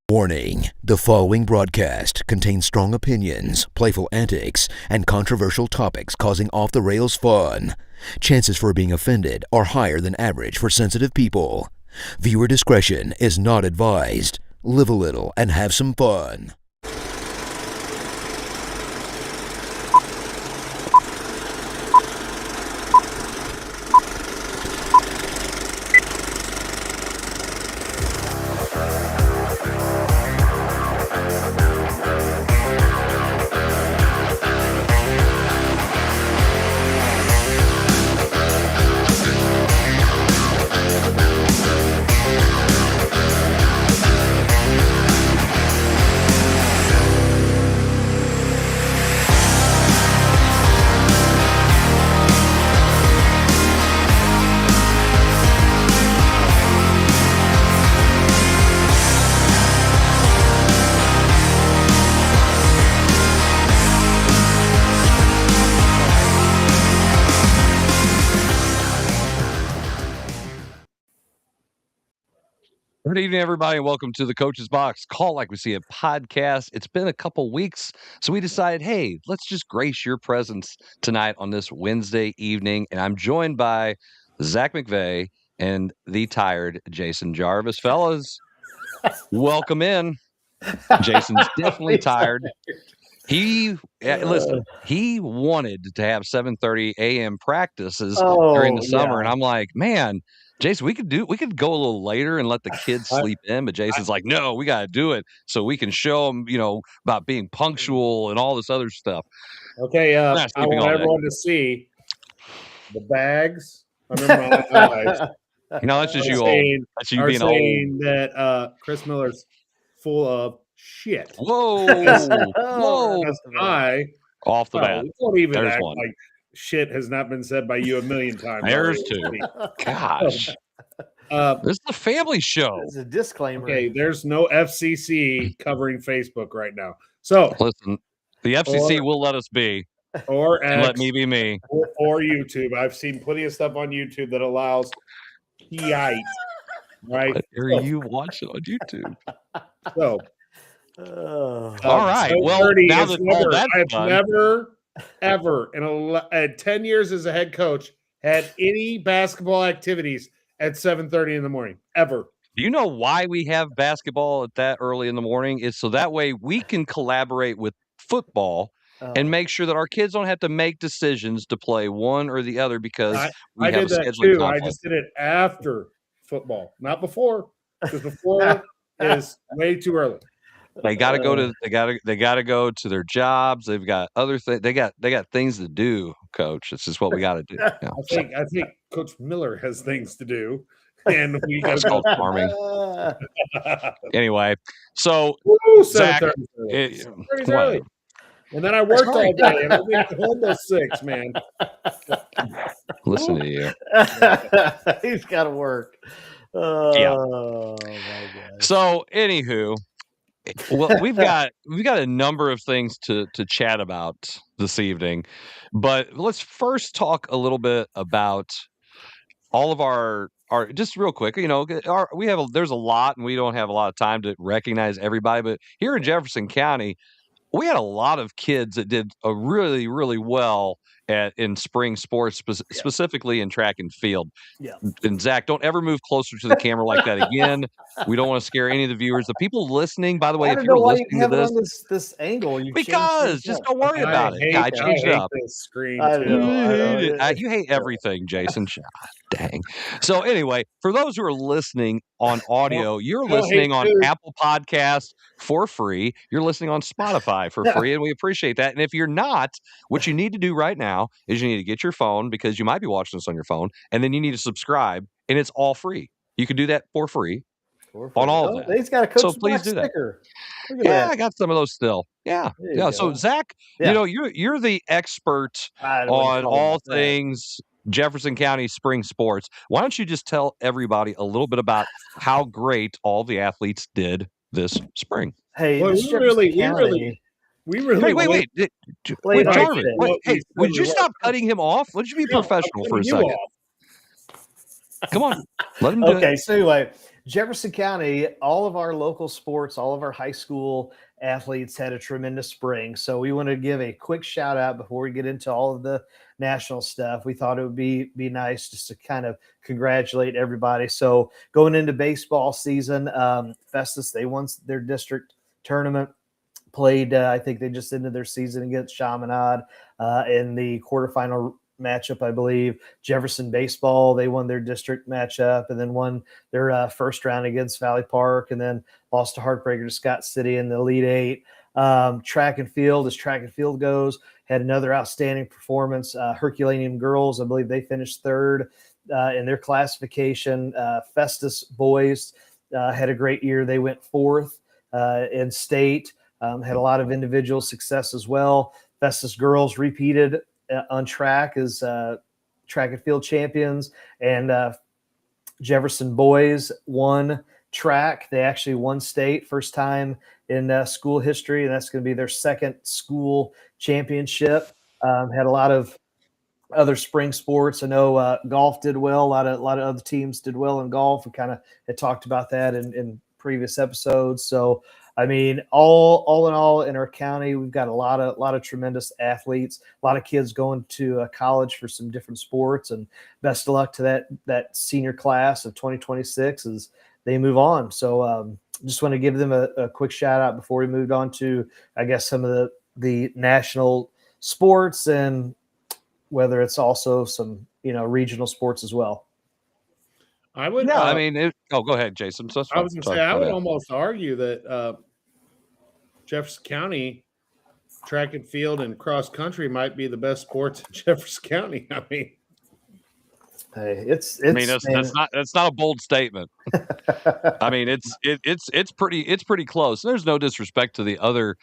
Warning: the following broadcast contains strong opinions, playful antics, and controversial topics causing off-the-rails fun. Chances for being offended are higher than average for sensitive people. Viewer discretion is not advised. Live a little and have some fun. Good evening, everybody, and welcome to the Coach's Box Call Like We See It podcast. It's been a couple weeks, so we decided, hey, let's just grace your presence tonight on this Wednesday evening. And I'm joined by Zach McVeigh and the tired Jason Jarvis. Fellas, welcome in. Jason's definitely tired. He wanted to have 7:30 a.m. practices during the summer, and I'm like, man, Jason, we could go a little later and let the kids sleep in, but Jason's like, no, we got to do it so we can show them, about being punctual and all this other stuff. Okay, I want everyone to see the bags under my eyes. That's just you old. That's you being old. That Chris Miller's full of shit. Whoa. Off the bat. Don't even There's act one. like shit has not been said by you a million times. There's two. Gosh. This is a family show. It's a disclaimer. Okay, there's no FCC covering Facebook right now. So listen, the FCC will let us be. Or X, let me be me. Or YouTube. I've seen plenty of stuff on YouTube that allows PI. Right? What are you watching on YouTube? So all right. Well, now that all that's I've done, never, ever in 10 years as a head coach had any basketball activities at 7:30 in the morning. Ever. do you know why we have basketball at that early in the morning? It's so that way we can collaborate with football and make sure that our kids don't have to make decisions to play one or the other because we have a scheduling conflict. I just did it after football, not before, because before is way too early. They got to go to they got to go to their jobs. They've got other things. They got things to do, Coach. This is what we got to do. Yeah. I think Coach Miller has things to do, and we got It's called farming. Anyway, so Zach, early. And then I worked all day, and I went home by 6, man. Listen to you. He's got to work. Yeah. Oh my God. So, anywho. Well, we've got a number of things to chat about this evening, but let's first talk a little bit about all of our just real quick. There's a lot, and we don't have a lot of time to recognize everybody. But here in Jefferson County, we had a lot of kids that did a really, really well in spring sports, specifically in track and field. Yeah. And Zach, don't ever move closer to the camera like that again. We don't want to scare any of the viewers. The people listening, by the way, if you're listening to this angle, just don't worry about it. I changed it up. Screen I know. You hate everything, Jason. Dang. So anyway, for those who are listening on audio, you're listening on Apple Podcasts for free. You're listening on Spotify for free, and we appreciate that. And if you're not, what you need to do right now is you need to get your phone, because you might be watching this on your phone, and then you need to subscribe, and it's all free. You can do that for free on all of that. He's got a Coach So please do that. sticker. Yeah, I got some of those still. Yeah. Go. So Zach, you're the expert on all things Jefferson County spring sports. Why don't you just tell everybody a little bit about how great all the athletes did this spring? Hey, well, we really Wait, Jarvis. Hey, would you stop cutting him off? Would you be professional for a second? Come on, let him do it. Okay, so anyway, Jefferson County, all of our local sports, all of our high school athletes had a tremendous spring. So we want to give a quick shout out before we get into all of the national stuff. We thought it would be nice just to kind of congratulate everybody. So going into baseball season, Festus, they won their district tournament. Played, I think they just ended their season against Chaminade in the quarterfinal matchup, I believe. Jefferson baseball, they won their district matchup and then won their first round against Valley Park, and then lost a heartbreaker to Scott City in the Elite Eight. Track and field, as track and field goes, had another outstanding performance. Herculaneum girls, I believe they finished third in their classification. Festus boys had a great year. They went fourth in state. Had a lot of individual success as well. Festus girls repeated on track as track and field champions, and Jefferson boys won track. They actually won state, first time in school history, and that's going to be their second school championship. Had a lot of other spring sports. I know golf did well. A lot of other teams did well in golf. We kind of had talked about that in previous episodes. So I mean, all in all, in our county, we've got a lot of tremendous athletes, a lot of kids going to college for some different sports, and best of luck to that senior class of 2026 as they move on. So just want to give them a quick shout out before we moved on to, I guess, some of the national sports, and whether it's also some, regional sports as well. I would. Yeah, I mean, go ahead, Jason. So I was going to say, I would almost argue that Jefferson County track and field and cross country might be the best sports in Jefferson County. I mean, hey, that's not a bold statement. I mean, it's pretty close. There's no disrespect to the other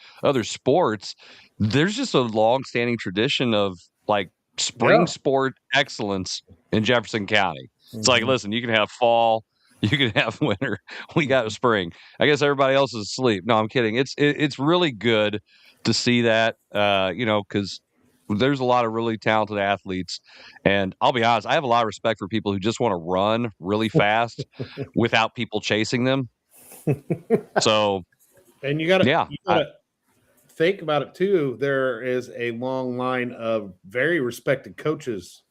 sports. There's just a long-standing tradition of like spring sport excellence in Jefferson County. It's like, listen, you can have fall, you can have winter. We got a spring. I guess everybody else is asleep. No, I'm kidding. It's really good to see that, because there's a lot of really talented athletes. And I'll be honest, I have a lot of respect for people who just want to run really fast without people chasing them. So, and you got to think about it too. There is a long line of very respected coaches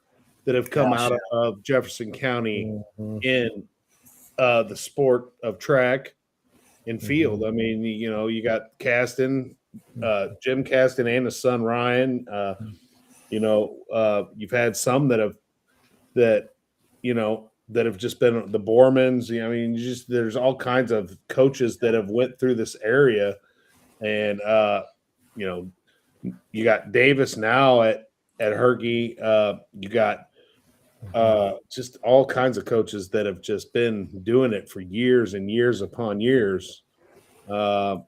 that have come out of Jefferson County in the sport of track and field. I mean, you got Caston, Jim Caston and his son Ryan. You've had some that have just been the Bormans. I mean, there's all kinds of coaches that have went through this area, and you got Davis now at Herky. You got just all kinds of coaches that have just been doing it for years and years upon years. And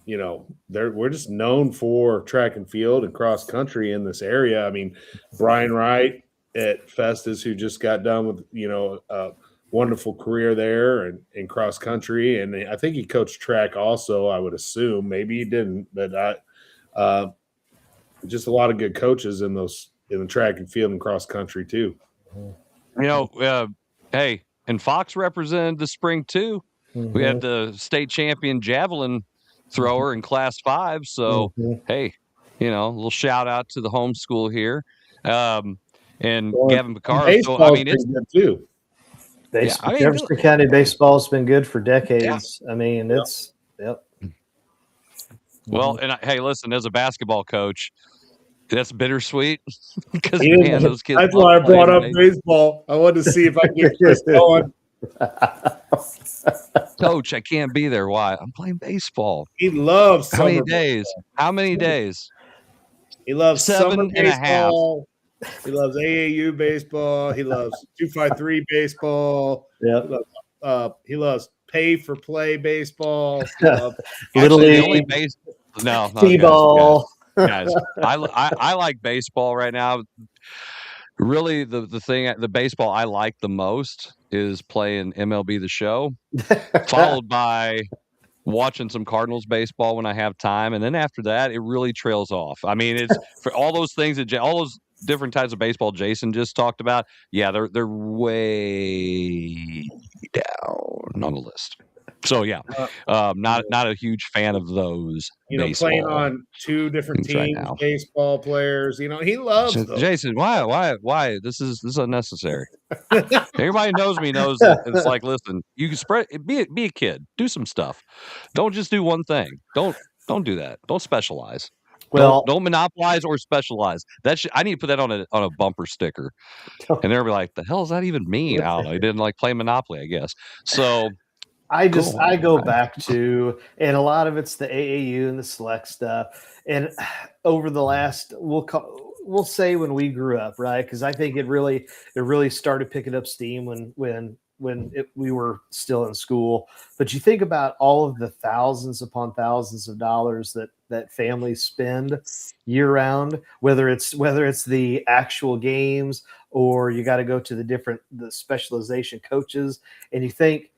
we're just known for track and field and cross country in this area. I mean, Brian Wright at Festus, who just got done with, a wonderful career there and in cross country. And I think he coached track also, I would assume. Maybe he didn't, but just a lot of good coaches in the track and field and cross country too. Hey, and Fox represented the spring too. We had the state champion javelin thrower in class 5. So, hey, a little shout out to the homeschool here. And Gavin Picard. So, I mean, it's good too. Jefferson County baseball has been good for decades. Yeah. I mean, it's Well, and hey, listen, as a basketball coach, that's bittersweet because those kids. That's why I brought up baseball. I wanted to see if I could get Chris going. Coach, I can't be there. Why? I'm playing baseball. He loves how many days? How many days? He loves 7 and a half. He loves AAU baseball. He loves 253 baseball. Yeah. He loves pay for play baseball. Little league. No, T-ball. Guys, I like baseball right now. Really, the baseball I like the most is playing MLB The Show, followed by watching some Cardinals baseball when I have time, and then after that, it really trails off. I mean, it's for all those things that all those different types of baseball Jason just talked about, yeah, they're way down on the list. So yeah, not a huge fan of those. Playing baseball on two different teams right teams, now. baseball players. He loves those. Jason, why? This is unnecessary. Everybody knows me knows that it's like, listen, you can spread. Be a kid. Do some stuff. Don't just do one thing. Don't do that. Don't specialize. Well, Don't monopolize or specialize. I need to put that on a bumper sticker, and they'll be like, "The hell does that even mean?" I don't know. He didn't like play Monopoly, I guess. So I go back to, and a lot of it's the AAU and the select stuff. And over the last, we'll say when we grew up, right? Because I think it really started picking up steam when we were still in school. But you think about all of the thousands upon thousands of dollars that families spend year round, whether it's the actual games or you got to go to the specialization coaches, and you think,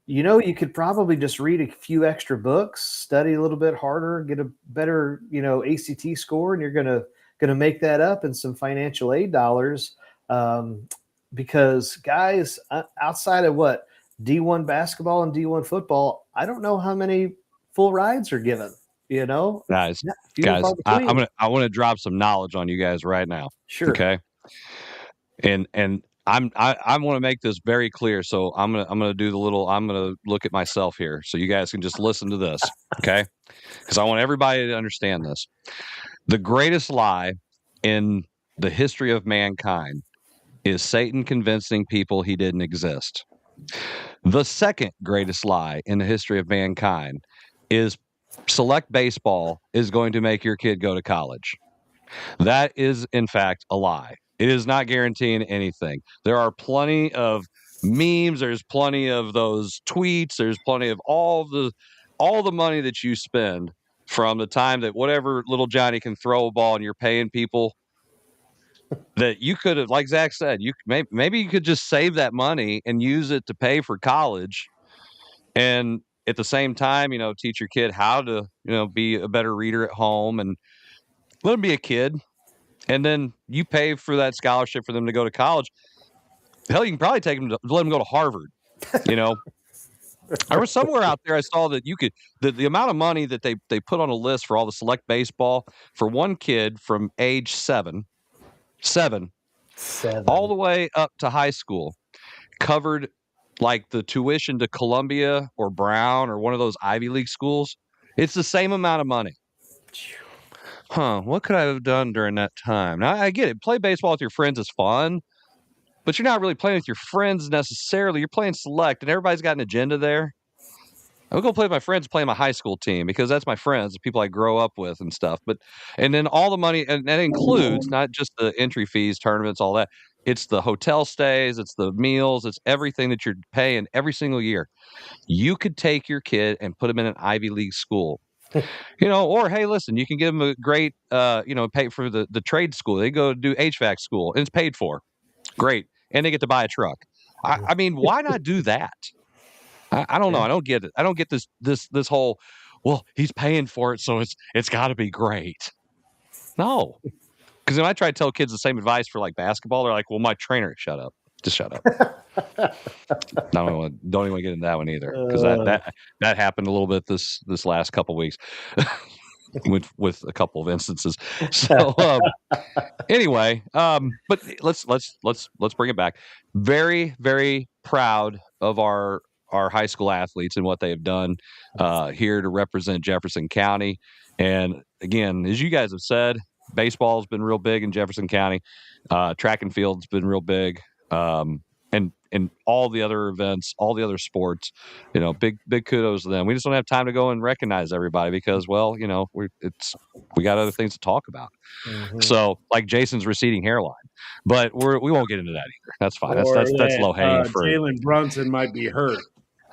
you could probably just read a few extra books, study a little bit harder, get a better, ACT score, and you're gonna make that up in some financial aid dollars. Because guys, outside of what D1 basketball and D1 football, I don't know how many full rides are given. Guys, I want to drop some knowledge on you guys right now. Sure. Okay. And I want to make this very clear. So I'm gonna look at myself here, so you guys can just listen to this, okay? Because I want everybody to understand this. The greatest lie in the history of mankind is Satan convincing people he didn't exist. The second greatest lie in the history of mankind is select baseball is going to make your kid go to college. That is, in fact, a lie. It is not guaranteeing anything. There are plenty of memes. There's plenty of those tweets. There's plenty of all the money that you spend from the time that whatever little Johnny can throw a ball and you're paying people that you could have, like Zach said, maybe you could just save that money and use it to pay for college. And at the same time, teach your kid how to, be a better reader at home and let him be a kid. And then you pay for that scholarship for them to go to college. Hell, you can probably take them to let them go to Harvard. I was somewhere out there. I saw that you could the amount of money that they put on a list for all the select baseball for one kid from age seven, all the way up to high school, covered like the tuition to Columbia or Brown or one of those Ivy League schools. It's the same amount of money. What could I have done during that time? Now, I get it. Play baseball with your friends is fun, but you're not really playing with your friends necessarily. You're playing select, and everybody's got an agenda there. I'm going to play with my friends, play my high school team, because that's my friends, the people I grow up with and stuff. And then all the money, and that includes not just the entry fees, tournaments, all that. It's the hotel stays, it's the meals, it's everything that you're paying every single year. You could take your kid and put them in an Ivy League school. Or hey, listen, you can give them a great, pay for the trade school. They go do HVAC school and it's paid for. Great. And they get to buy a truck. I mean, why not do that? I don't know. I don't get it. I don't get this whole, well, he's paying for it, so it's got to be great. No. Because when I try to tell kids the same advice for like basketball, they're like, well, my trainer, shut up. Just shut up. Don't even want to get into that one either, because that happened a little bit this last couple weeks with a couple of instances. So anyway, but let's bring it back. Very, very proud of our high school athletes and what they have done here to represent Jefferson County. And again, as you guys have said, baseball has been real big in Jefferson County. Track and field's been real big. And all the other events, all the other sports, big kudos to them. We just don't have time to go and recognize everybody because, well, we got other things to talk about. Mm-hmm. So, like Jason's receding hairline, but we won't get into that either. That's fine. That's low hanging fruit. Jalen Brunson might be hurt.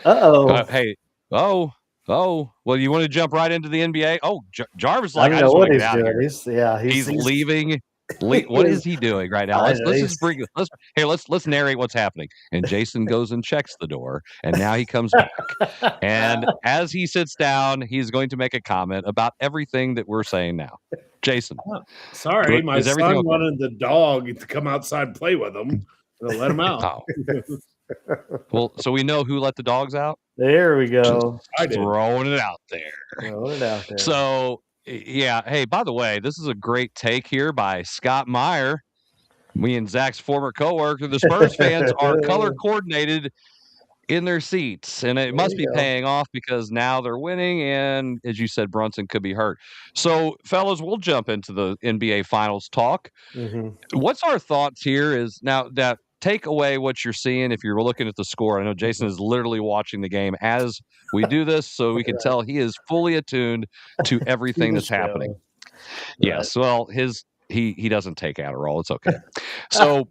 Hey. Well, you want to jump right into the NBA? Oh, Jarvis, like, I don't know what he's doing. He's leaving. What is he doing right now? I Let's know, just bring let's narrate what's happening. And Jason goes and checks the door, and now he comes back. And as he sits down, he's going to make a comment about everything that we're saying now. Jason, Sorry, my is everything son okay? wanted the dog to come outside and play with him. So let him out. Oh. Well, so we know who let the dogs out. There we go. I did. Throwing it out there. Throwing it out there. So, yeah. Hey, by the way, this is a great take here by Scott Meyer. Me and Zach's former coworker, the Spurs fans, are color coordinated in their seats, and it must be paying off because now they're winning. And as you said, Brunson could be hurt. So, fellas, we'll jump into the NBA Finals talk. What's our thoughts here? Is now that take away what you're seeing if you're looking at the score. I know Jason is literally watching the game as we do this, so we can tell he is fully attuned to everything that's happening. Yes, well, he doesn't take Adderall. It's okay. So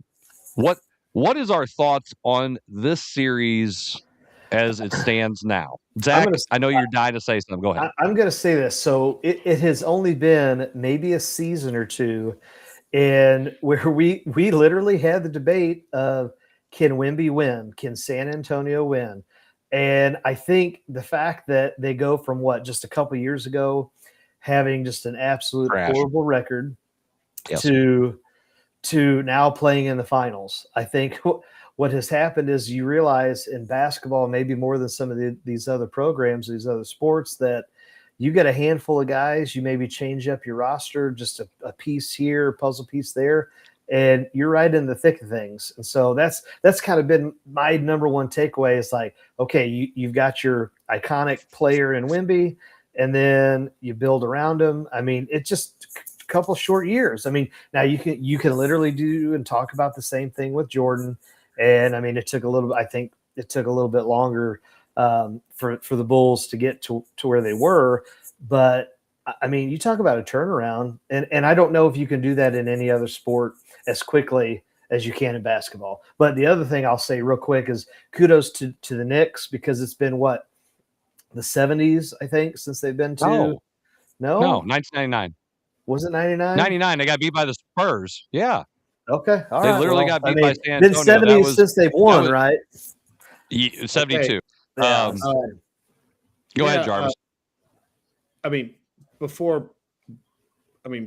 what is our thoughts on this series as it stands now? Zach, I know you're dying to say something. Go ahead. I'm going to say this. So it has only been maybe a season or two, and where we literally had the debate of, can Wemby win? Can San Antonio win? And I think the fact that they go from just a couple years ago having just an absolute horrible record to now playing in the finals. I think what has happened is you realize in basketball, maybe more than some of these other programs, these other sports, that you get a handful of guys, you maybe change up your roster, just a piece here, a puzzle piece there, and you're right in the thick of things. And so that's kind of been my number one takeaway is like, okay, you've got your iconic player in Wemby, and then you build around him. I mean, it's just a couple short years. I mean, now you can literally do and talk about the same thing with Jordan. And I mean, I think it took a little bit longer for the Bulls to get to where they were. But I mean, you talk about a turnaround, and I don't know if you can do that in any other sport as quickly as you can in basketball. But the other thing I'll say real quick is kudos to the Knicks, because it's been the 70s, I think, since they've been to no 1999. Was it 99? 99. They got beat by the Spurs. Yeah. Okay. All they right. literally got beat by San Been Antonio. 70s since they've won, right? 72. Okay. Go ahead, Jarvis. I mean,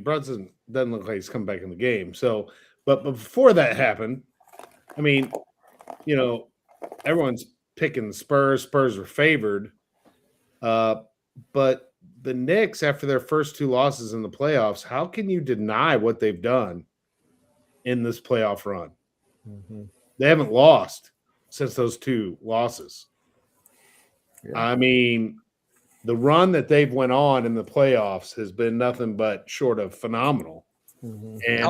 Brunson doesn't look like he's come back in the game. So, but before that happened, I mean, everyone's picking the Spurs. Spurs were favored. But the Knicks, after their first two losses in the playoffs, how can you deny what they've done in this playoff run? They haven't lost since those two losses. Yeah. I mean, the run that they've went on in the playoffs has been nothing but short of phenomenal. And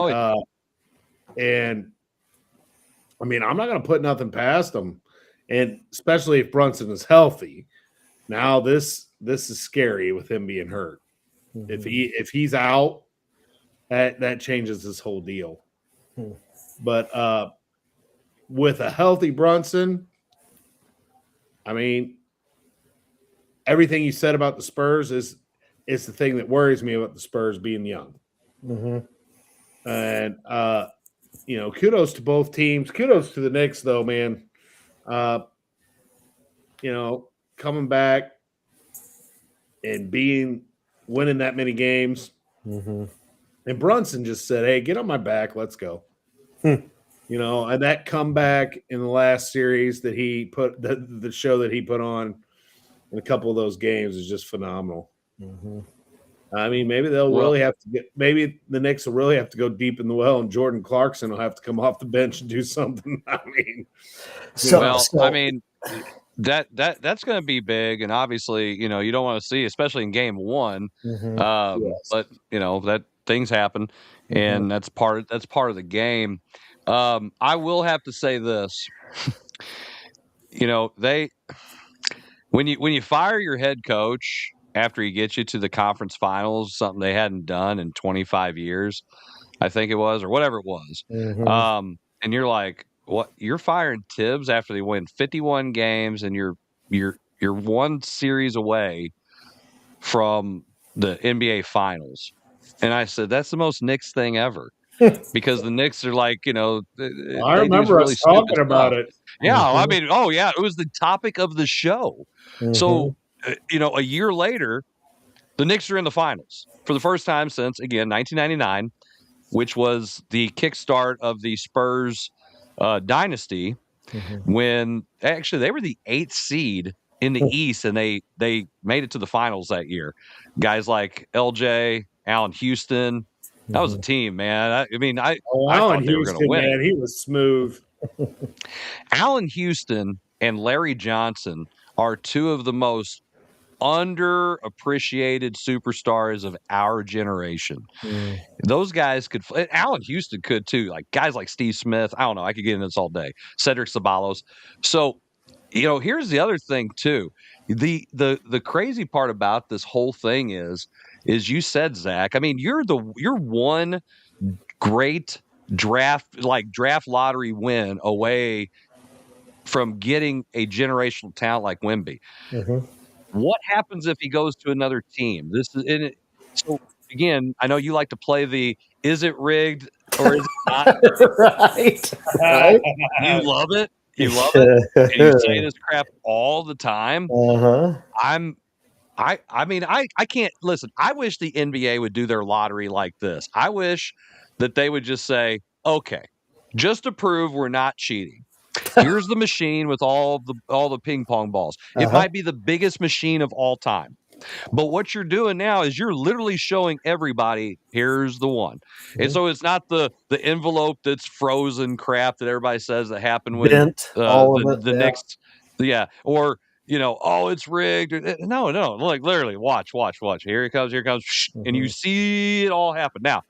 I mean, I'm not going to put nothing past them, and especially if Brunson is healthy. Now this is scary with him being hurt. If he's out, that changes this whole deal. But with a healthy Brunson, I mean, everything you said about the Spurs is the thing that worries me about the Spurs being young. And kudos to both teams. Kudos to the Knicks, though, man. Coming back and winning that many games. And Brunson just said, "Hey, get on my back. Let's go." And that comeback in the last series that he put the show that he put on in a couple of those games is just phenomenal. I mean, maybe maybe the Knicks will really have to go deep in the well, and Jordan Clarkson will have to come off the bench and do something. I mean, I mean, that's going to be big, and obviously, you don't want to see, especially in game one. But that things happen, and that's part of the game. I will have to say this. When you fire your head coach after he gets you to the conference finals, something they hadn't done in 25 years, I think it was, or whatever it was. And you're like, what? You're firing Tibbs after they win 51 games, and you're one series away from the NBA finals. And I said, that's the most Knicks thing ever. because the Knicks are like, I they do remember really us talking stupid about stuff. it. Yeah, I Mhm. mean, oh yeah, it was the topic of the show. So, a year later, the Knicks are in the finals for the first time since, again, 1999, which was the kickstart of the Spurs dynasty, when actually they were the 8th seed in the East, and they made it to the finals that year. Guys like LJ, Allen Houston, that was a team, man. I mean, I Allen thought they were going to Houston, win it. man, he was smooth. Allen Houston and Larry Johnson are two of the most underappreciated superstars of our generation. Those guys could. Allen Houston could too. Like guys like Steve Smith. I don't know. I could get into this all day. Cedric Ceballos. So, here's the other thing too. The crazy part about this whole thing is you said, Zach. I mean, you're one great draft lottery win away from getting a generational talent like Wemby. What happens if he goes to another team? So again, I know you like to play the is it rigged or is it not? Right. You love it. You love it. And you say this crap all the time. I mean, I can't listen. I wish the NBA would do their lottery like this. I wish that they would just say, okay, just to prove we're not cheating. Here's the machine with all the ping pong balls. It might be the biggest machine of all time. But what you're doing now is you're literally showing everybody, here's the one. And so it's not the envelope that's frozen crap that everybody says that happened when Bent, all of it. the Knicks, or oh, it's rigged. No, like literally, watch. Here it comes, and you see it all happen. Now,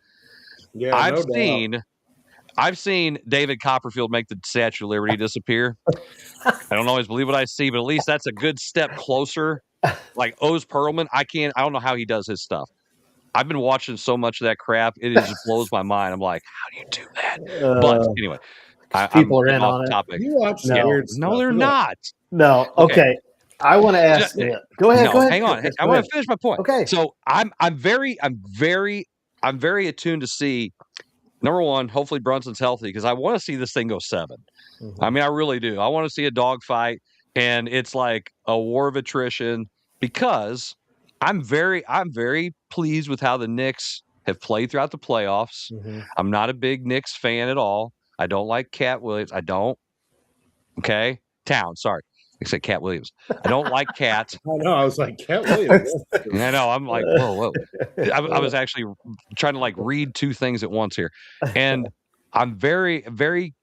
Yeah, I've no doubt. seen David Copperfield make the Statue of Liberty disappear. I don't always believe what I see, but at least that's a good step closer. Like Oz Perlman, I don't know how he does his stuff. I've been watching so much of that crap, it just blows my mind. I'm like, how do you do that? But anyway, people are I'm in off on it. topic. You watch some No. weird stuff. No, they're not. No. Okay. I want to ask you. Go ahead. No, hang on. I want to finish my point. Okay. So I'm very attuned to see. Number one, hopefully Brunson's healthy because I want to see this thing go 7. I mean, I really do. I want to see a dogfight, and it's like a war of attrition because I'm very pleased with how the Knicks have played throughout the playoffs. I'm not a big Knicks fan at all. I don't like Cat Williams. I don't. Okay, Town. Sorry, I said Cat Williams. I don't like Cat. I know. I was like, Cat Williams. I know. I'm like, whoa. I was actually trying to read two things at once here, and I'm very, very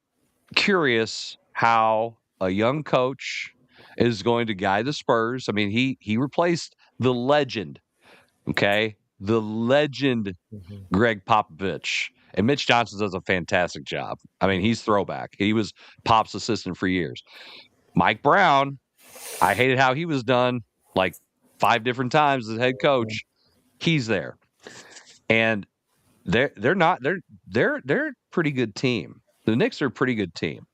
curious how a young coach is going to guide the Spurs. I mean, he replaced the legend, okay, the legend Greg Popovich, and Mitch Johnson does a fantastic job. I mean, he's throwback. He was Pop's assistant for years. Mike Brown, I hated how he was done like 5 different times as head coach. He's there, and they're a pretty good team. The Knicks are a pretty good team,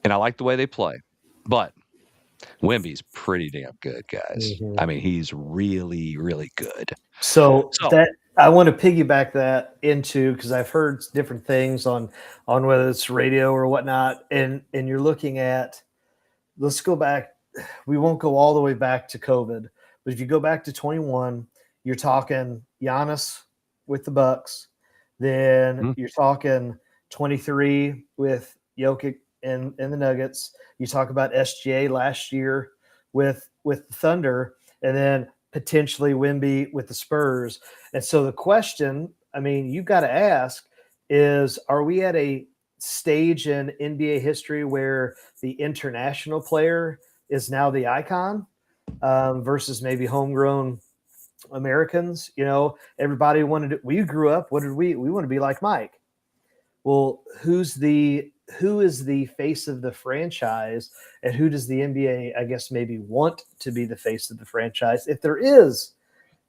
and I like the way they play. But Wemby's pretty damn good, guys. I mean, he's really, really good. So that I want to piggyback that into because I've heard different things on whether it's radio or whatnot, and you're looking at. Let's go back. We won't go all the way back to COVID, but if you go back to 21, you're talking Giannis with the Bucks. Then you're talking 23 with Jokic and the Nuggets. You talk about SGA last year with the Thunder, and then potentially Wemby with the Spurs. And so the question, I mean, you've got to ask is, are we at a stage in NBA history where the international player is now the icon versus maybe homegrown Americans? Everybody we grew up, what did we want to be like Mike. Well, who is the face of the franchise, and who does the NBA, I guess, maybe want to be the face of the franchise, if there is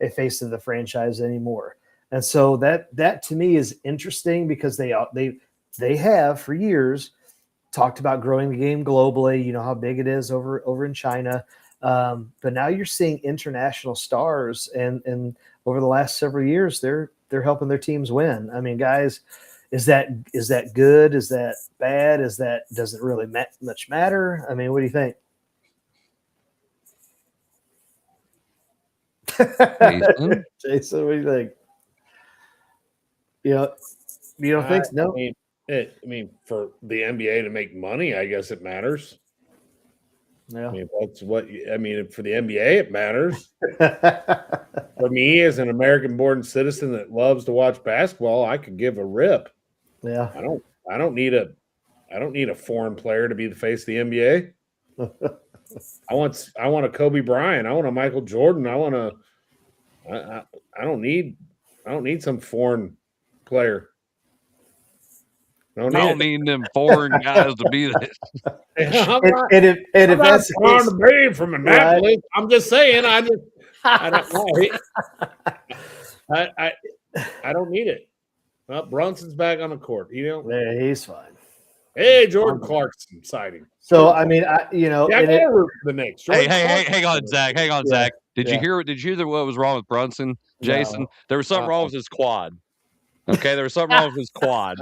a face of the franchise anymore? And so that to me is interesting because they have for years talked about growing the game globally. You know how big it is over in China, but now you're seeing international stars, and over the last several years, they're helping their teams win. I mean, guys. Is that good? Is that bad? Does it really much matter? I mean, what do you think? Jason, what do you think? You don't think so? No. I mean, for the NBA to make money, I guess it matters. Yeah. I mean, that's what I mean. For the NBA, it matters. For me, as an American-born citizen that loves to watch basketball, I could give a rip. Yeah. I don't need a foreign player to be the face of the NBA. I want a Kobe Bryant. I want a Michael Jordan. I don't need some foreign player. I don't need them foreign guys to be there. I'm not trying to be from Annapolis. Right. I'm just saying. I don't know. I don't need it. Well, Brunson's back on the court. Yeah, he's fine. Hey, Jordan Clarkson sighting. So I mean, I root for the Knicks. Hey, hang on, Zach. Zach. Did you hear what was wrong with Brunson, Jason? No. There was something wrong with his quad. Okay, there was something wrong with his quad.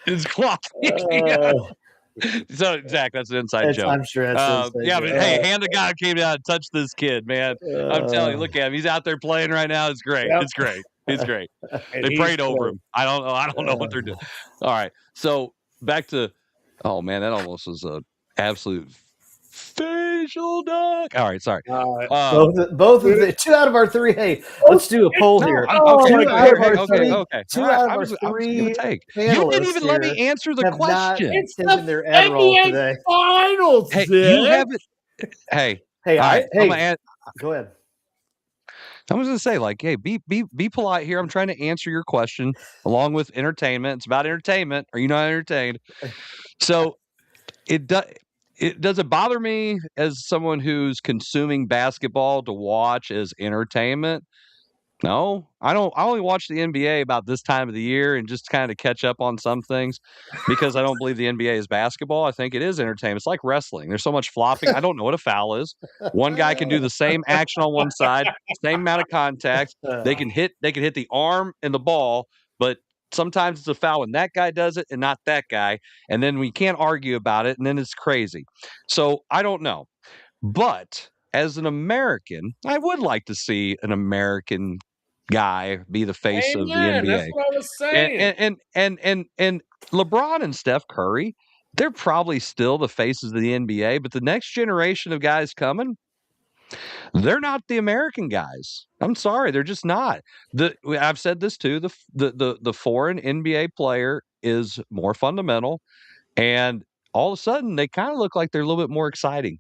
His quad. So, Zach, that's an inside joke. I'm sure that's but hey, hand the guy who came down and touched this kid, man. I'm telling you, look at him. He's out there playing right now. It's great. Yep. It's great. It's great. They prayed over him. I don't know what they're doing. All right. So back to, oh man, that almost was a absolute facial dunk. All right, sorry. Both of the 2 out of our 3. Hey, let's do a poll here. Okay. 2 out of our 3. Okay. 2 out of our 3. You didn't even let me answer the question. It's the NBA today. Finals. Hey, you haven't. Hey. Go ahead. I was going to say, like, hey, be polite here. I'm trying to answer your question along with entertainment. It's about entertainment. Are you not entertained? So does it bother me as someone who's consuming basketball to watch as entertainment? No, I don't. I only watch the NBA about this time of the year and just kind of catch up on some things because I don't believe the NBA is basketball. I think it is entertainment. It's like wrestling. There's so much flopping. I don't know what a foul is. One guy can do the same action on one side, same amount of contact. They can hit the arm and the ball, but sometimes it's a foul when that guy does it and not that guy. And then we can't argue about it. And then it's crazy. So I don't know. But as an American, I would like to see an American guy be the face of the NBA. That's what I was saying. And LeBron and Steph Curry, they're probably still the faces of the NBA, but the next generation of guys coming, they're not the American guys. I'm sorry, they're just not. I've said this too. The foreign NBA player is more fundamental, and all of a sudden they kind of look like they're a little bit more exciting.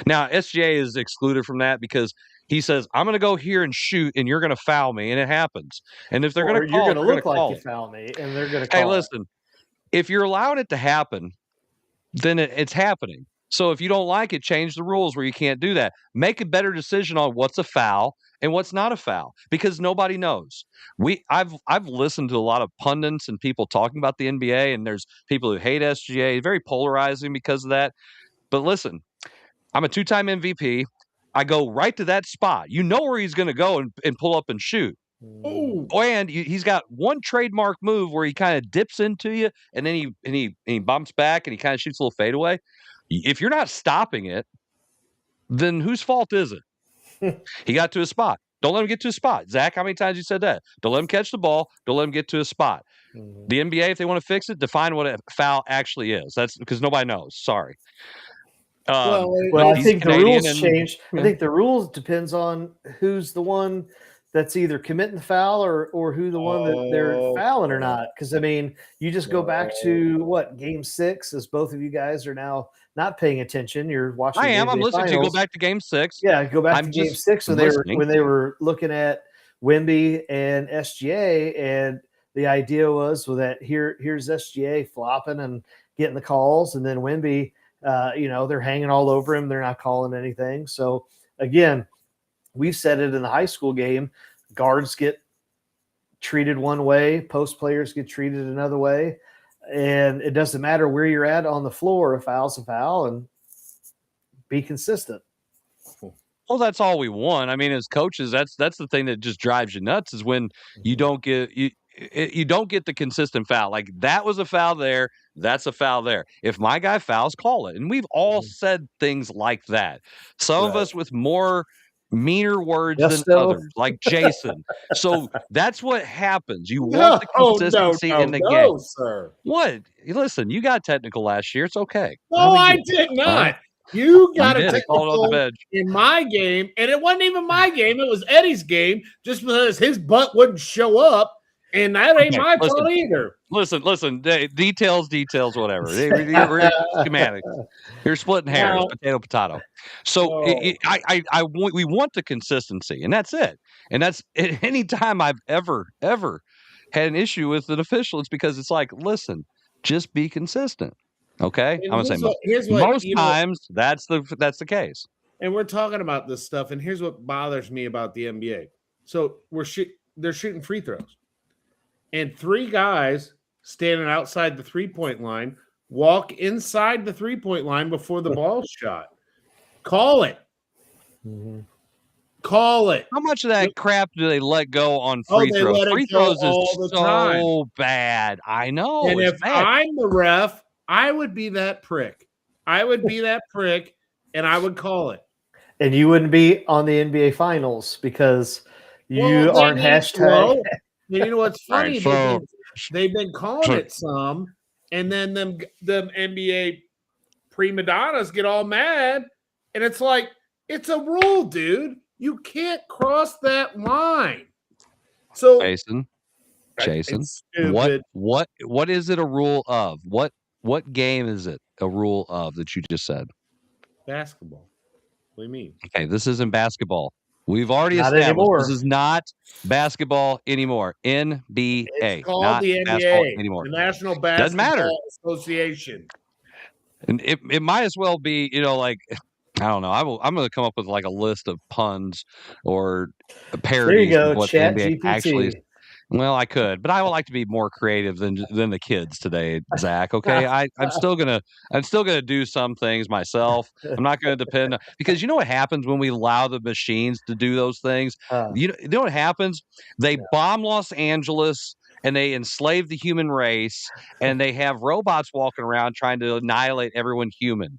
Now, SGA is excluded from that because he says, I'm going to go here and shoot, and you're going to foul me, and it happens. And if they're going to call you're it, going to look like you foul me, and they're going to call Hey, listen, if you're allowing it to happen, then it's happening. So if you don't like it, change the rules where you can't do that. Make a better decision on what's a foul and what's not a foul because nobody knows. I've listened to a lot of pundits and people talking about the NBA, and there's people who hate SGA, very polarizing because of that. But listen, I'm a 2-time MVP. I go right to that spot. You know where he's going to go and pull up and shoot. Ooh. And he's got one trademark move where he kind of dips into you, and then he bumps back and he kind of shoots a little fadeaway. If you're not stopping it, then whose fault is it? He got to a spot. Don't let him get to a spot. Zach, how many times you said that? Don't let him catch the ball. Don't let him get to a spot. Mm-hmm. The NBA, if they want to fix it, define what a foul actually is. That's because nobody knows. Sorry. Well, I think the rules change. I think the rules depends on who's the one that's either committing the foul or who the one that they're fouling or not. Because I mean, you just go back to Game 6, as both of you guys are now not paying attention. You're watching. I am. I'm listening finals. to you. Go back to Game 6. Yeah, go back to Game 6 when they were looking at Wemby and SGA, and the idea was that here's SGA flopping and getting the calls, and then Wemby. They're hanging all over him. They're not calling anything. So again, we've said it in the high school game, guards get treated one way, post players get treated another way. And it doesn't matter where you're at on the floor. A foul's a foul, and be consistent. Well, that's all we want. I mean, as coaches, that's the thing that just drives you nuts is when you don't get you don't get the consistent foul. Like that was a foul there. That's a foul there. If my guy fouls, call it. And we've all said things like that. Some of us with more meaner words than others, like Jason. So that's what happens. You want the consistency in the game. Sir. What? Listen, you got technical last year. It's okay. No, I did not. You got a technical on the bench in my game, and it wasn't even my game. It was Eddie's game, just because his butt wouldn't show up, and that ain't my fault either. Listen. Details, whatever. We're schematics. You're splitting hairs, potato. So we want the consistency, and that's it. And that's any time I've ever had an issue with an official, it's because it's like, listen, just be consistent. Okay, I'm gonna say most times that's the case. And we're talking about this stuff, and here's what bothers me about the NBA. So they're shooting free throws, and 3 guys standing outside the 3-point line walk inside the 3-point line before the ball's shot. Call it. Mm-hmm. Call it. How much of that crap do they let go on free throws? Free throws is so bad. I know. And if I'm the ref, I would be that prick. And I would call it. And you wouldn't be on the NBA Finals because you aren't hashtag. You know what's funny? Right, they've been calling it some, and then them NBA prima donnas get all mad, and it's like, it's a rule, dude. You can't cross that line. So Jason, what is it a rule of? What game is it a rule of that you just said? Basketball. What do you mean? Okay, this isn't basketball. We've already established this is not basketball anymore. NBA. It's called the NBA anymore. The National Basketball Association. And it might as well be, like, I don't know. I'm going to come up with like a list of puns or parodies of what Chat the NBA GPT. actually is. Well, I could, but I would like to be more creative than the kids today, Zach. Okay, I'm still gonna do some things myself. I'm not gonna depend because you know what happens when we allow the machines to do those things. You know what happens? They bomb Los Angeles and they enslave the human race, and they have robots walking around trying to annihilate everyone human.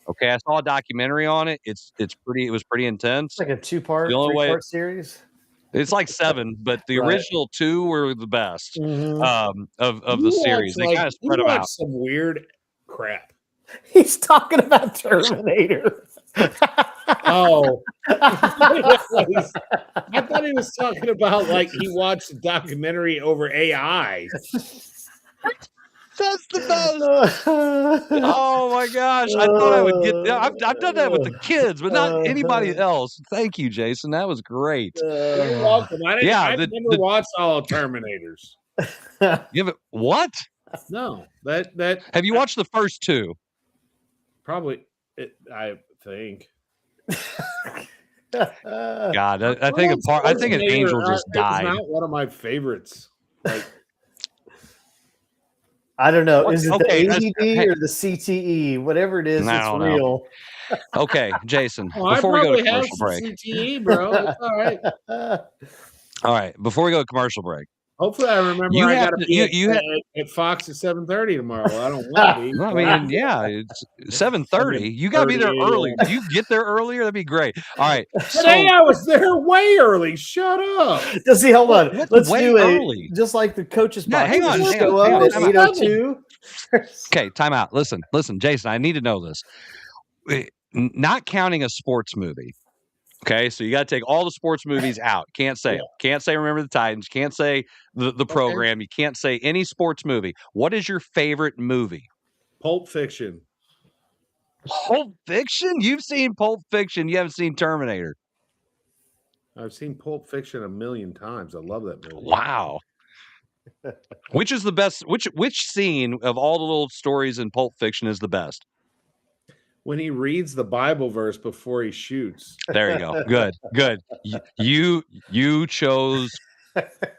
Okay, I saw a documentary on it. It was pretty intense. It's like a 3-part series. It's like 7, but the original 2 were the best of the series. They kind of spread them out. Some weird crap. He's talking about Terminator. Oh, I thought he was talking about like he watched a documentary over AI. That's the best. Oh my gosh! I thought I would get. I've done that with the kids, but not anybody else. Thank you, Jason. That was great. You're welcome. I've never watched all Terminators. What? No, that. Have you watched the first 2? Probably. I think. God, I think an angel just died. It's not one of my favorites. Like. I don't know. Is it the ADD or the CTE? Whatever it is, it's real. Okay, Jason. Before we go to commercial break, CTE, bro. It's all right. All right. Before we go to commercial break, hopefully I remember I got to be at Fox at 7:30 tomorrow. I don't want to be. I mean, yeah, it's 7:30. You got to be there early. If you get there earlier, that'd be great. All right. Today I was there way early. Shut up. Just see, hold on. Let's do early. Just like the coach's box. Hang on. Show up at 8:02. Okay, time out. Listen, Jason. I need to know this. Not counting a sports movie. Okay, so you got to take all the sports movies out. Can't say them. Can't say Remember the Titans. Can't say the program. You can't say any sports movie. What is your favorite movie? Pulp Fiction. Pulp Fiction? You've seen Pulp Fiction. You haven't seen Terminator. I've seen Pulp Fiction 1,000,000 times. I love that movie. Wow. Which is the best? Which scene of all the little stories in Pulp Fiction is the best? When he reads the Bible verse before he shoots. There you go. Good. You chose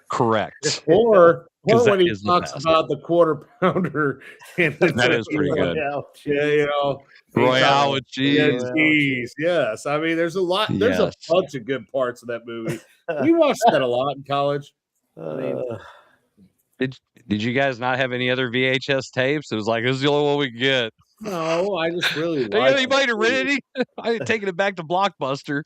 correct. Or when he talks about the quarter pounder. That is pretty good. Yeah, Royale with cheese. Yes. I mean, there's a lot. There's a bunch of good parts of that movie. We watched that a lot in college. Did you guys not have any other VHS tapes? It was like, this is the only one we can get. No, I just really You like. you might have rented it. I had taken it back to Blockbuster.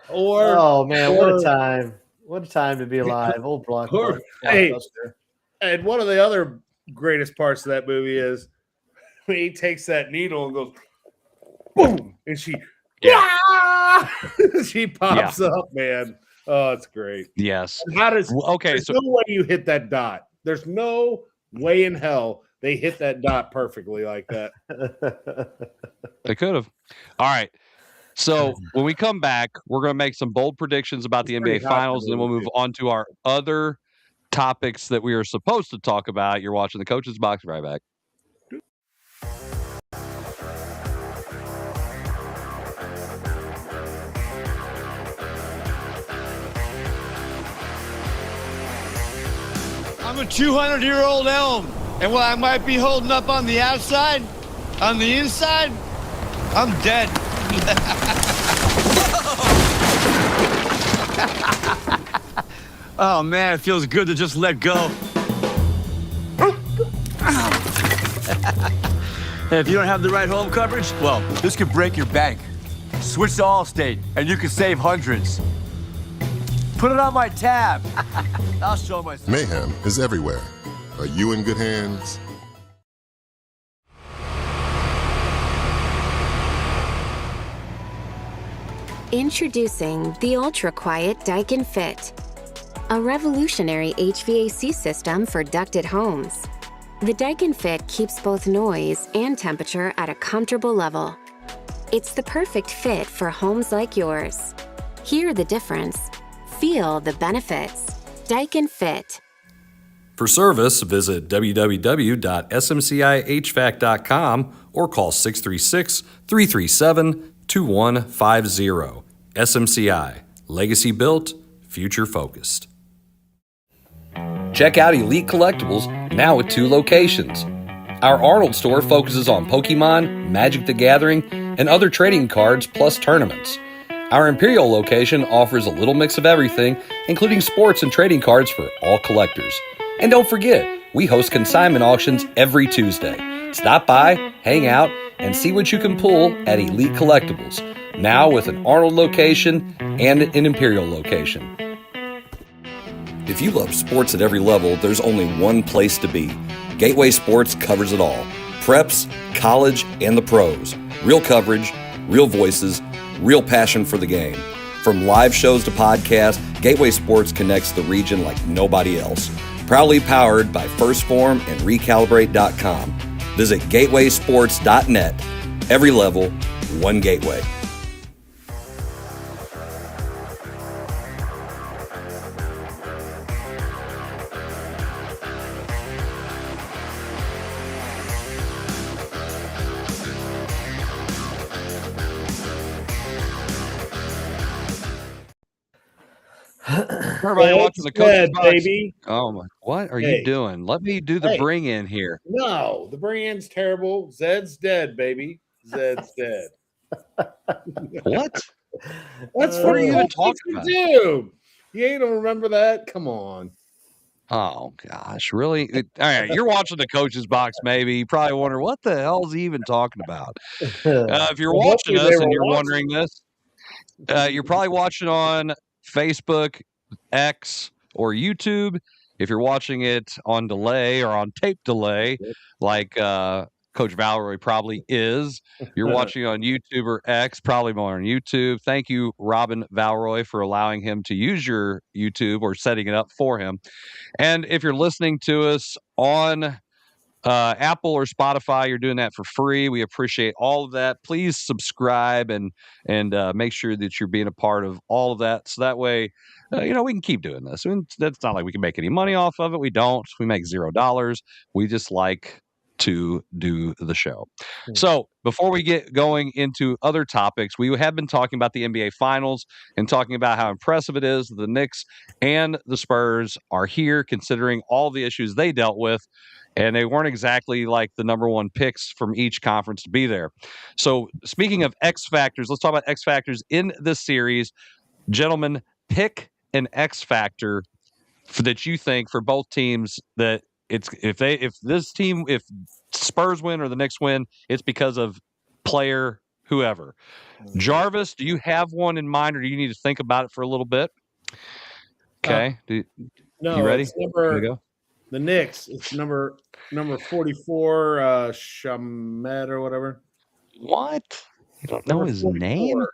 Or man, what a time! What a time to be alive! Old or, hey, Blockbuster. and one of the other greatest parts of that movie is when he takes that needle and goes boom, and she she pops up, man. Oh, it's great. Yes. And how does there's no way you hit that dot. There's no way in hell they hit that dot perfectly like that. They could have. All right. So when we come back, we're going to make some bold predictions about the NBA Finals, and then we'll move on to our other topics that we are supposed to talk about. You're watching the Coach's Box. Right back. I'm a 200-year-old elm, and while I might be holding up on the outside, on the inside, I'm dead. Oh, man, it feels good to just let go. If you don't have the right home coverage, well, this could break your bank. Switch to Allstate, and you can save hundreds. Put it on my tab. I'll show myself. Mayhem is everywhere. Are you in good hands? Introducing the ultra-quiet Daikin Fit, a revolutionary HVAC system for ducted homes. The Daikin Fit keeps both noise and temperature at a comfortable level. It's the perfect fit for homes like yours. Hear the difference. Feel the benefits. Daikin Fit. For service, visit www.smcihvac.com or call 636-337-2150. SMCI. Legacy built, future focused. Check out Elite Collectibles, now with 2 locations. Our Arnold store focuses on Pokemon, Magic the Gathering, and other trading cards plus tournaments. Our Imperial location offers a little mix of everything, including sports and trading cards for all collectors. And don't forget, we host consignment auctions every Tuesday. Stop by, hang out, and see what you can pull at Elite Collectibles, now with an Arnold location and an Imperial location. If you love sports at every level, there's only one place to be. Gateway Sports covers it all. Preps, college, and the pros. Real coverage, real voices, real passion for the game. From live shows to podcasts, Gateway Sports connects the region like nobody else. Proudly powered by First Form and Recalibrate.com. Visit gatewaysports.net. Every level, one gateway. Everybody watching the Coach's Box. Baby. Oh, my. What are you doing? Let me do the bring in here. No, the bring-in's terrible. Zed's dead, baby. Zed's dead. What? That's what are you even talking about? Do. You ain't gonna remember that? Come on. Oh, gosh. Really? All right. You're watching the Coach's Box, maybe. You probably wonder, what the hell is he even talking about? If you're watching us and you're wondering this, you're probably watching on Facebook, X, or YouTube. If you're watching it on delay or on tape delay, like Coach Valerie probably is, you're watching on YouTube or X, probably more on YouTube. Thank you, Robin Valeroy, for allowing him to use your YouTube or setting it up for him. And if you're listening to us on Apple or Spotify, you're doing that for free. We appreciate all of that. Please subscribe and make sure that you're being a part of all of that. So that way, we can keep doing this. I mean, that's not like we can make any money off of it. We don't. We make $0. We just like to do the show. So before we get going into other topics, we have been talking about the NBA Finals and talking about how impressive it is that the Knicks and the Spurs are here, considering all the issues they dealt with. And they weren't exactly like the number one picks from each conference to be there. So speaking of X factors, let's talk about X factors in this series. Gentlemen, pick an X factor that you think for both teams that it's if Spurs win or the Knicks win, it's because of player whoever. Jarvis, do you have one in mind, or do you need to think about it for a little bit? Okay, you No, ready? it's Here we go. the Knicks. It's number 44, Shamet or whatever. What? You don't know Number his 44. name?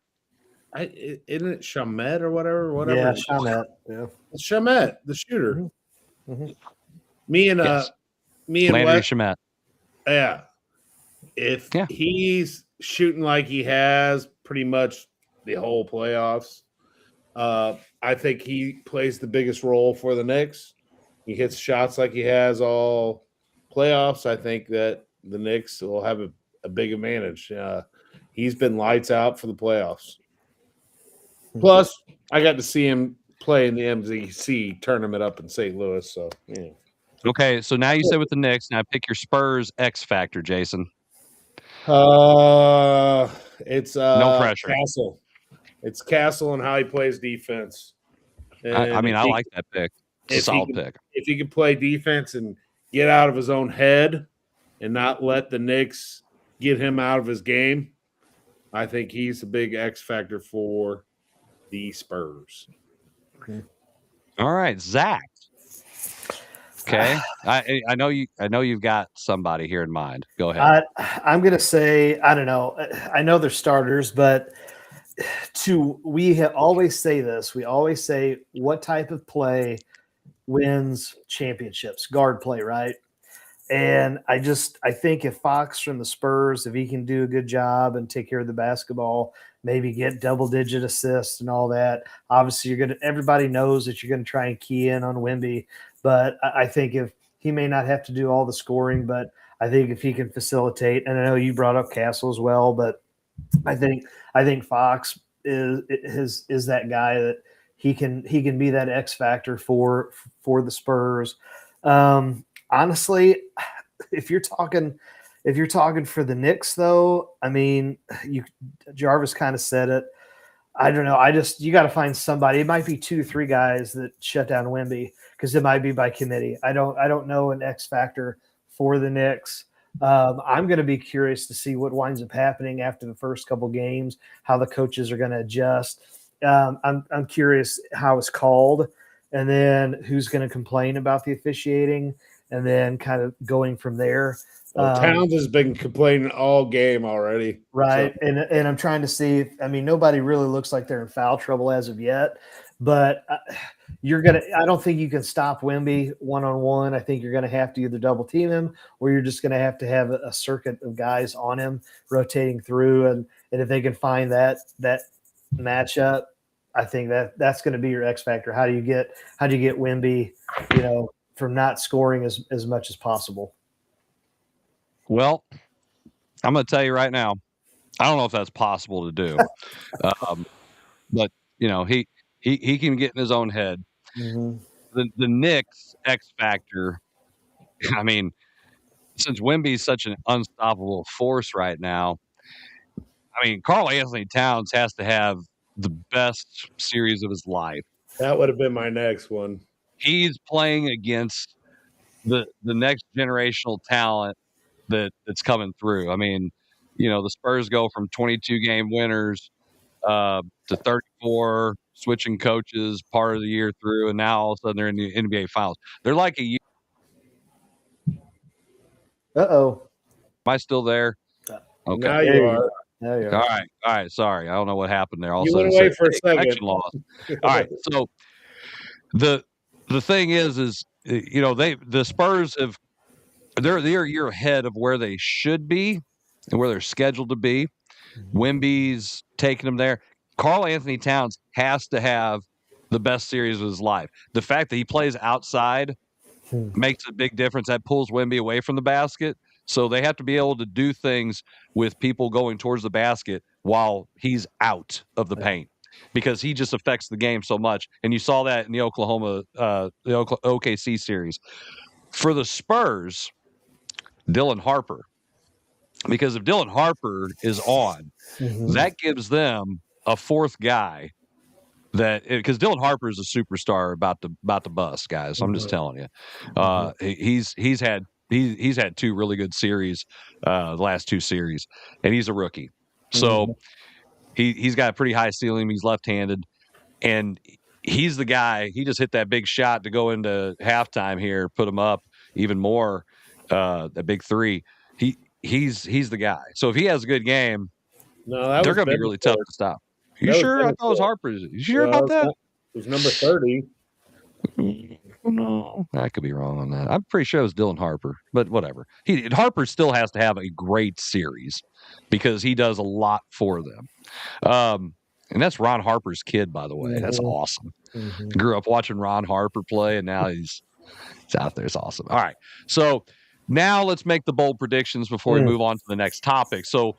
Isn't it Shamet or whatever? Yeah, Shamet. Yeah. It's Shamet, the shooter. Mm-hmm. Me and Landry Wes. Shamet. Yeah. If he's shooting like he has pretty much the whole playoffs, I think he plays the biggest role for the Knicks. He hits shots like he has all playoffs. I think that the Knicks will have a big advantage. He's been lights out for the playoffs. Plus, I got to see him play in the MZC tournament up in St. Louis. So, yeah. Okay, so now you said with the Knicks. Now pick your Spurs X factor, Jason. It's no pressure. Castle. It's Castle and how he plays defense. I mean, I like that pick. It's a solid pick. If he can play defense and get out of his own head and not let the Knicks get him out of his game, I think he's a big X factor for the Spurs. All right, Zach. Okay, I know you've got somebody here in mind. Go ahead. I'm gonna say I don't know. I know they're starters, but we always say this. We always say what type of play wins championships? Guard play, right? And I think if Fox from the Spurs, if he can do a good job and take care of the basketball, maybe get double-digit assists and all that. Obviously, everybody knows that you're gonna try and key in on Wemby. But I think if he may not have to do all the scoring, but I think if he can facilitate, and I know you brought up Castle as well, but I think Fox is that guy that he can be that X factor for the Spurs. Honestly, if you're talking for the Knicks, though, I mean, Jarvis kind of said it. I don't know. You got to find somebody. It might be 2-3 guys that shut down Wemby because it might be by committee. I don't know an X factor for the Knicks. I'm going to be curious to see what winds up happening after the first couple games, how the coaches are going to adjust. I'm curious how it's called, and then who's going to complain about the officiating, and then kind of going from there. Towns has been complaining all game already. Right. So. And I'm trying to see nobody really looks like they're in foul trouble as of yet, but I don't think you can stop Wemby one-on-one. I think you're going to have to either double team him or you're just going to have a circuit of guys on him rotating through. And if they can find that matchup, I think that's going to be your X factor. How do you get Wemby, from not scoring as much as possible? Well, I'm going to tell you right now, I don't know if that's possible to do. But, he can get in his own head. Mm-hmm. The Knicks X factor, I mean, since Wemby's such an unstoppable force right now, I mean, Karl Anthony Towns has to have the best series of his life. That would have been my next one. He's playing against the next generational talent that's coming through. I mean, the Spurs go from 22 game winners to 34, switching coaches part of the year through, and now all of a sudden they're in the NBA Finals. They're like a year. Uh-oh. Am I still there? Okay. Now you are. Now you are. All right. Sorry, I don't know what happened there. You went away for a second. Loss. All right. So the thing is the Spurs they're a year ahead of where they should be and where they're scheduled to be. Wemby's taking them there. Karl Anthony Towns has to have the best series of his life. The fact that he plays outside makes a big difference. That pulls Wemby away from the basket. So they have to be able to do things with people going towards the basket while he's out of the paint, because he just affects the game so much. And you saw that in the OKC series. For the Spurs, Dylan Harper. Because if Dylan Harper is on, that gives them a fourth guy that because Dylan Harper is a superstar about the bust, guys. I'm just telling you. He's had 2 really good series, the last 2 series, and he's a rookie. So he's got a pretty high ceiling. He's left-handed, and he's the guy. He just hit that big shot to go into halftime here, put him up even more. That big 3. He's the guy. So if he has a good game, No, they're going to be really tough to stop. You sure? I thought it was Harper's. You sure about that? It was number 30. No, I could be wrong on that. I'm pretty sure it was Dylan Harper, but whatever. Harper still has to have a great series because he does a lot for them. And that's Ron Harper's kid, by the way. That's awesome. Grew up watching Ron Harper play, and now he's out there. It's awesome. All right. So now let's make the bold predictions before we move on to the next topic. So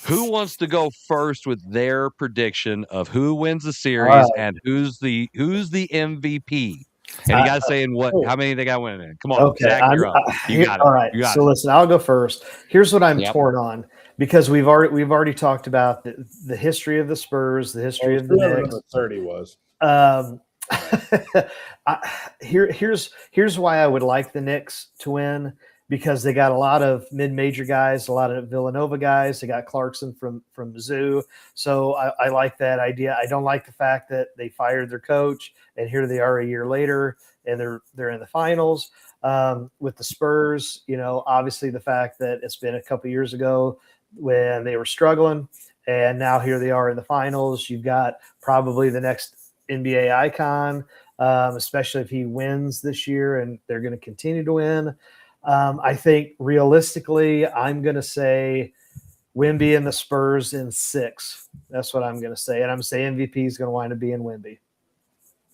who wants to go first with their prediction of who wins the series and who's the MVP? And you guys saying what? How many they got winning? Come on, okay. Zach, you're up. You got it. All right. So listen, I'll go first. Here's what I'm torn on because we've already talked about the history of the Spurs, the history of the Knicks. 30 was. Here's why I would like the Knicks to win. Because they got a lot of mid-major guys, a lot of Villanova guys. They got Clarkson from Mizzou. So I like that idea. I don't like the fact that they fired their coach, and here they are a year later, and they're in the finals. With the Spurs, obviously the fact that it's been a couple years ago when they were struggling, and now here they are in the finals. You've got probably the next NBA icon, especially if he wins this year, and they're going to continue to win. I think realistically, I'm going to say Wemby and the Spurs in 6. That's what I'm going to say. And I'm saying MVP is going to wind up being Wemby.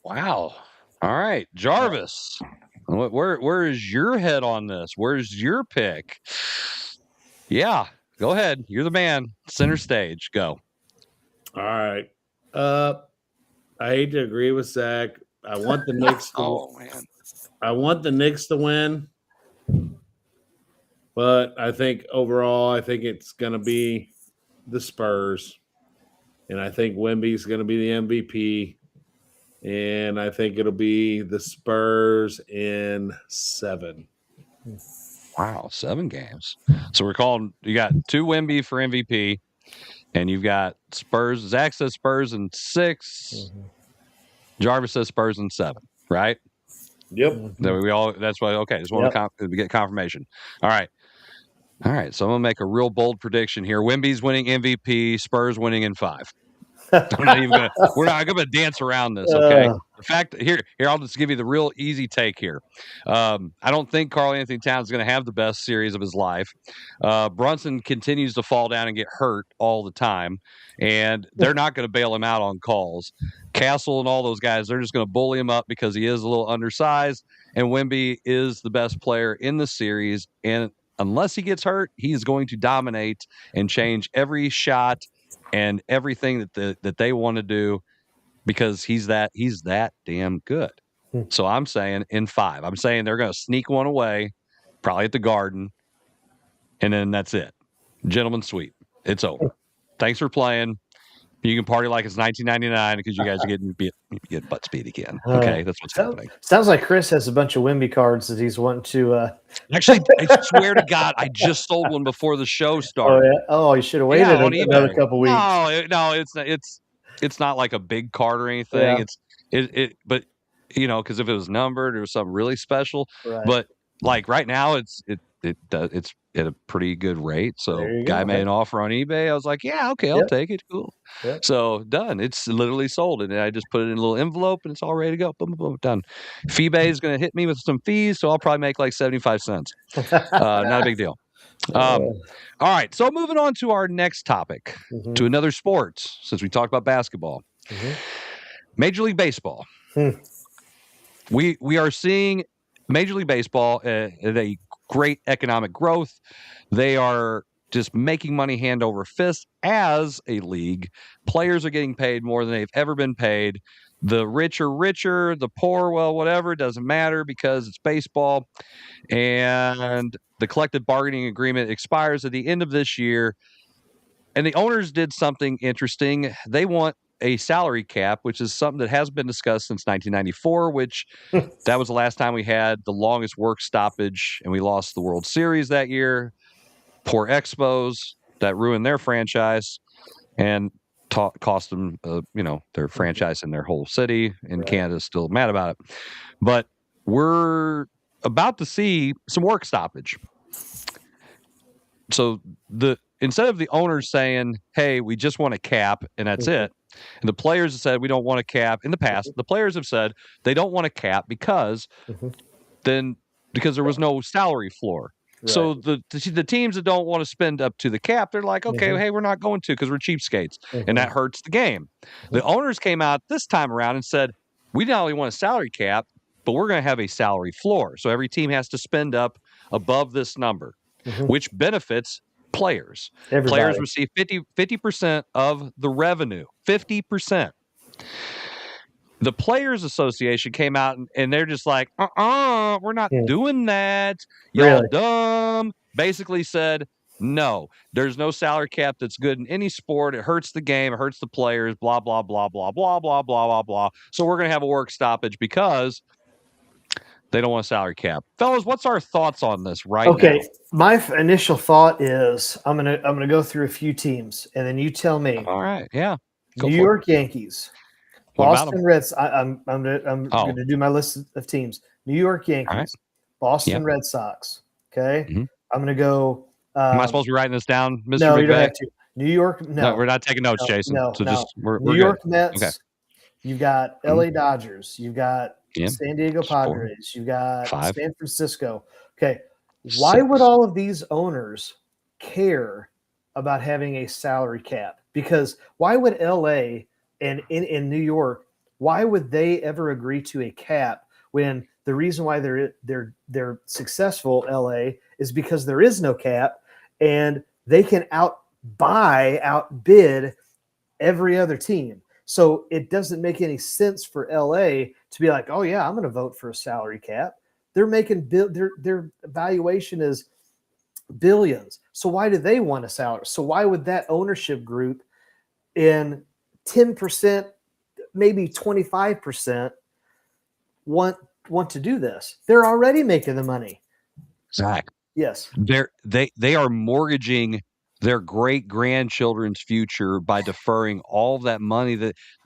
Wow. All right. Jarvis, where is your head on this? Where's your pick? Yeah, go ahead. You're the man. Center stage. Go. All right. I hate to agree with Zach. I want the Knicks to I want the Knicks to win. But I think overall, I think it's going to be the Spurs. And I think Wemby's going to be the MVP. And I think it'll be the Spurs in 7. Wow, 7 games. So we're calling – you got 2 Wemby for MVP, and you've got Spurs. Zach says Spurs in 6. Jarvis says Spurs in 7, right? Yep. That's why. Okay, just want to get confirmation. All right. So I'm gonna make a real bold prediction here. Wemby's winning MVP. Spurs winning in 5. We're not gonna dance around this. Okay. The fact here, I'll just give you the real easy take here. I don't think Karl-Anthony Towns is gonna have the best series of his life. Brunson continues to fall down and get hurt all the time, and they're not gonna bail him out on calls. Castle and all those guys, they're just going to bully him up because he is a little undersized, and Wemby is the best player in the series. And unless he gets hurt, he is going to dominate and change every shot and everything that they want to do because he's that damn good. So I'm saying in 5. I'm saying they're going to sneak one away, probably at the Garden, and then that's it. Gentleman's sweep. It's over. Thanks for playing. You can party like it's 1999 because you guys are getting butt speed again. Okay, that's what's happening. Sounds like Chris has a bunch of Wemby cards that he's wanting to. Actually, I swear to God, I just sold one before the show started. Oh, you should have waited another couple weeks. No, it's not. It's not like a big card or anything. Yeah. But because if it was numbered or something really special. Right. But like right now, it's at a pretty good rate. So guy made an offer on eBay. I was like, yeah, okay, I'll take it. Cool. Yep. So done. It's literally sold. And I just put it in a little envelope and it's all ready to go. Boom, boom, boom, done. FeeBay is going to hit me with some fees. So I'll probably make like 75 cents. Not a big deal. All right. So moving on to our next topic, to another sport, since we talked about basketball. Major League Baseball. We are seeing Major League Baseball at a great economic growth. They are just making money hand over fist as a league. Players are getting paid more than they've ever been paid. The rich are richer, the poor, well, whatever, doesn't matter because it's baseball. And the collective bargaining agreement expires at the end of this year. And the owners did something interesting. They want a salary cap, which is something that has been discussed since 1994, which that was the last time we had the longest work stoppage, and we lost the World Series that year. Poor Expos that ruined their franchise and cost them, their franchise in their whole city, and Canada's still mad about it. But we're about to see some work stoppage. So instead of the owners saying, "Hey, we just want a cap and that's it," and the players have said we don't want a cap. In the past, the players have said they don't want a cap because there was no salary floor. Right. So the teams that don't want to spend up to the cap, they're like, okay, hey, we're not going to because we're cheapskates, and that hurts the game. The owners came out this time around and said, we not only want a salary cap, but we're going to have a salary floor. So every team has to spend up above this number, which benefits players. Everybody. Players receive 50% of the revenue, 50%. The Players Association came out and they're just like, we're not doing that. Y'all dumb. Basically said, no, there's no salary cap that's good in any sport. It hurts the game. It hurts the players, blah, blah, blah, blah, blah, blah, blah, blah, blah. So we're going to have a work stoppage because they don't want a salary cap. Fellas, what's our thoughts on this now? Okay, my initial thought is I'm gonna go through a few teams, and then you tell me. All right, yeah. New York Yankees, Boston Reds. I'm gonna do my list of teams. New York Yankees, Boston Red Sox. Okay, I'm gonna go. Am I supposed to be writing this down, Mr. No, McVay? you don't have to. New York. No, we're not taking notes, Jason. We're New York good. Mets. Okay. You've got LA Dodgers. You've got San Diego Padres. You've got San Francisco. Okay. Why would all of these owners care about having a salary cap? Because why would LA and in New York, why would they ever agree to a cap when the reason why they're successful, LA, is because there is no cap and they can outbid every other team. So it doesn't make any sense for LA to be like, oh yeah, I'm going to vote for a salary cap. They're making their valuation is billions. So why do they want a salary? So why would that ownership group in 10%, maybe 25% want to do this? They're already making the money. Zach. Yes. They are mortgaging their great-grandchildren's future by deferring all of that money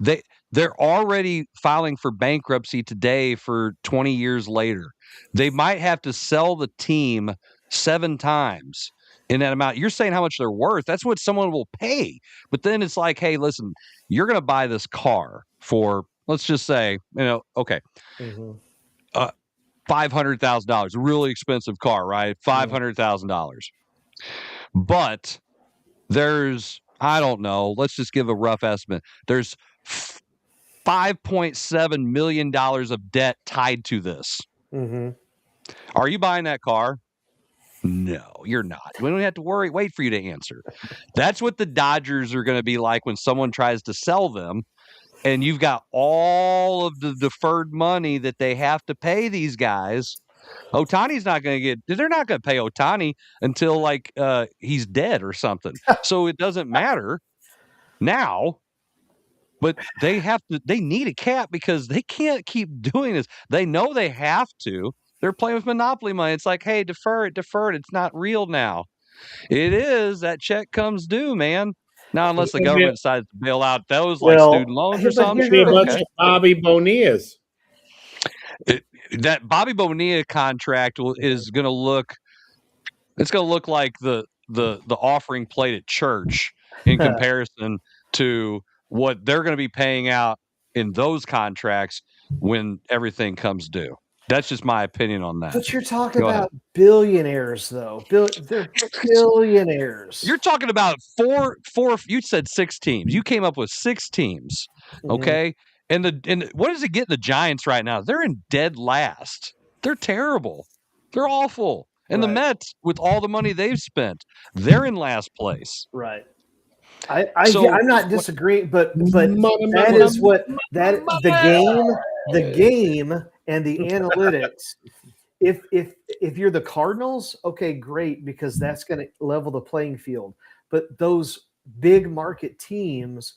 that they're already filing for bankruptcy today for 20 years later. They might have to sell the team 7 times in that amount. You're saying how much they're worth. That's what someone will pay. But then it's like, hey, listen, you're going to buy this car for, let's just say, okay, $500,000, a really expensive car, right? $500,000. But there's, I don't know, let's just give a rough estimate. There's $5.7 million of debt tied to this. Are you buying that car? No, you're not. We don't have to wait for you to answer. That's what the Dodgers are going to be like when someone tries to sell them. And you've got all of the deferred money that they have to pay these guys. Ohtani's not going to get. They're not going to pay Ohtani until he's dead or something. So it doesn't matter now. But they have to. They need a cap because they can't keep doing this. They know they have to. They're playing with monopoly money. It's like, hey, defer it. It's not real now. It is. That check comes due, man. Now, unless the government decides to bail out those student loans or something. A bunch of Bobby Bonilla's. That Bobby Bonilla contract is going to look. It's going to look like the offering plate at church in comparison to what they're going to be paying out in those contracts when everything comes due. That's just my opinion on that. But you're talking about billionaires, though. They're billionaires. You're talking about four. You said 6 teams. You came up with 6 teams. Okay. And what does it get the Giants right now? They're in dead last. They're terrible. They're awful. And the Mets, with all the money they've spent, they're in last place. Right. I'm not disagreeing, but that is what the game and the analytics. If you're the Cardinals, okay, great, because that's going to level the playing field. But those big market teams,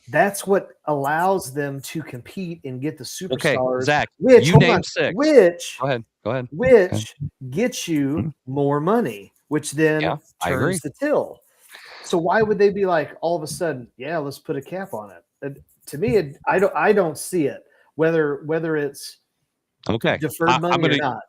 That's what allows them to compete and get the Okay, superstars. Zach, Which, you hold name on, 6. Go ahead. which gets you more money, which then Yeah, I agree. turns the till. So why would they be like all of a sudden, yeah, let's put a cap on it? To me, I don't see it. Whether it's Okay. deferred money or not.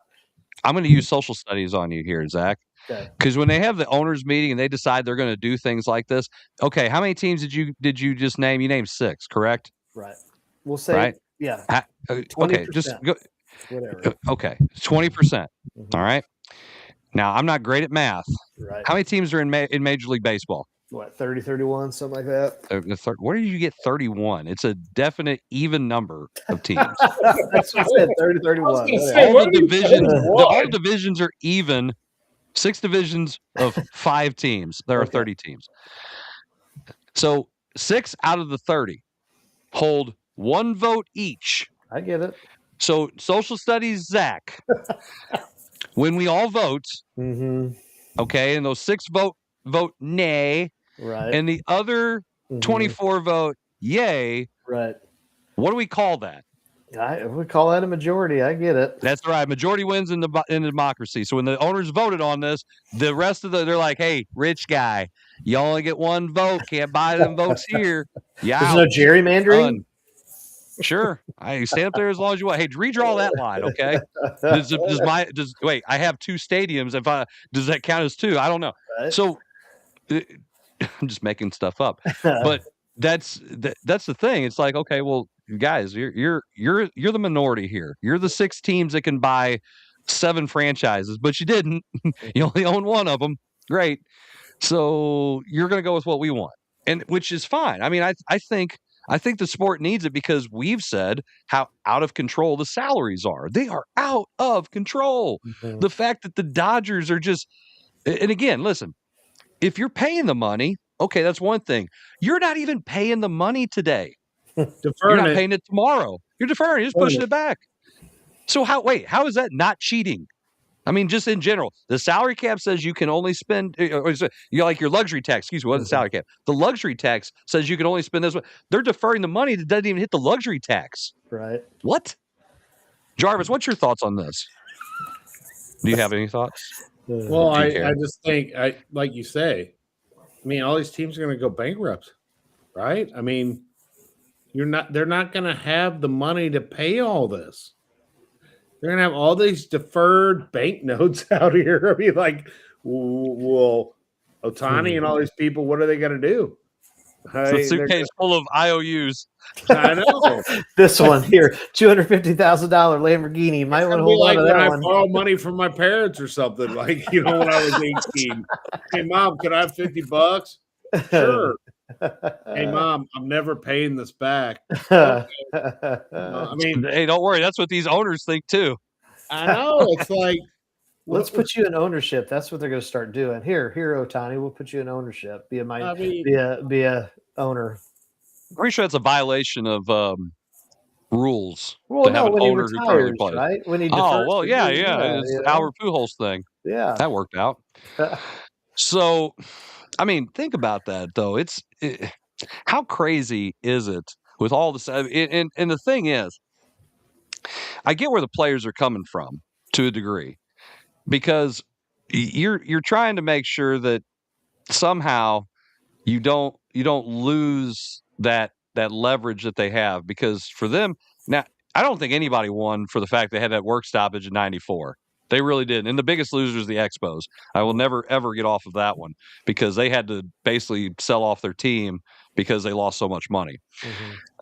I'm going to use social studies on you here, Zach. Okay. Because when they have the owners meeting and they decide they're going to do things like this, okay, how many teams did you just name? You named 6, correct? Right. We'll say, right? Yeah. Okay, just go. Whatever. Okay, 20%. Mhm. All right. Now I'm not great at math. Right. How many teams are in Major League Baseball? What, 30, 31, something like that? Where did you get 31? It's a definite even number of teams. That's what I said, 30, 31. I was gonna whatever. say, all the what? divisions are even. 6 divisions of 5 teams. There are 30 teams. So 6 out of the 30 hold 1 vote each. I get it. So social studies, Zach, when we all vote, okay, and those 6 vote nay, Right. and the other 24 vote yay. Right. What do we call that? We call that a majority. I get it. That's right. Majority wins in democracy. So when the owners voted on this, the rest of they're like, "Hey, rich guy, you only get 1 vote. Can't buy them votes here. Yeah, There's no gerrymandering. Sure, I stay up there as long as you want. Hey, redraw that line, okay? Wait? I have 2 stadiums. Does that count as 2? I don't know. Right. So I'm just making stuff up, but that's the thing. It's like, okay, well, guys, you're the minority here. You're the 6 teams that can buy 7 franchises, but you didn't. You only own 1 of them. Great. So you're going to go with what we want, and which is fine. I mean, I think the sport needs it because we've said how out of control the salaries are. They are out of control. The fact that the Dodgers are just, and again, listen, if you're paying the money, okay, that's one thing. You're not even paying the money today. You're not paying it tomorrow. You're deferring. You're just pushing it back. So how is that not cheating? I mean, just in general, the salary cap says you can only spend, like your luxury tax. Excuse me, what's the salary cap? The luxury tax says you can only spend this. They're deferring the money that doesn't even hit the luxury tax. Right. What? Jarvis, what's your thoughts on this? Do you have any thoughts? Well, I just think, like you say, I mean, all these teams are going to go bankrupt, right? I mean, they're not going to have the money to pay all this. They're going to have all these deferred bank notes out here. I mean, like, well, Ohtani and all these people, what are they going to do? It's a suitcase full of IOUs. I know. This one here, $250,000 Lamborghini. You might want to hold on to that one. I borrow money from my parents or something, like, when I was 18. Hey, Mom, could I have $50? Sure. Hey, Mom, I'm never paying this back. Okay. I mean, hey, don't worry. That's what these owners think too. I know. It's like, let's put you in ownership. That's what they're going to start doing. Here, Ohtani, we'll put you in ownership. Be a owner. I'm pretty sure that's a violation of rules to have an when owner he retires, who currently plays. Right? When he It's the Albert Pujols thing. Yeah, that worked out. So, I mean, think about that though. How crazy is it with all this? And the thing is, I get where the players are coming from to a degree, because you're trying to make sure that somehow you don't lose that leverage that they have, because for them now, I don't think anybody won for the fact they had that work stoppage in '94. They really didn't. And the biggest loser is the Expos. I will never, ever get off of that one, because they had to basically sell off their team because they lost so much money.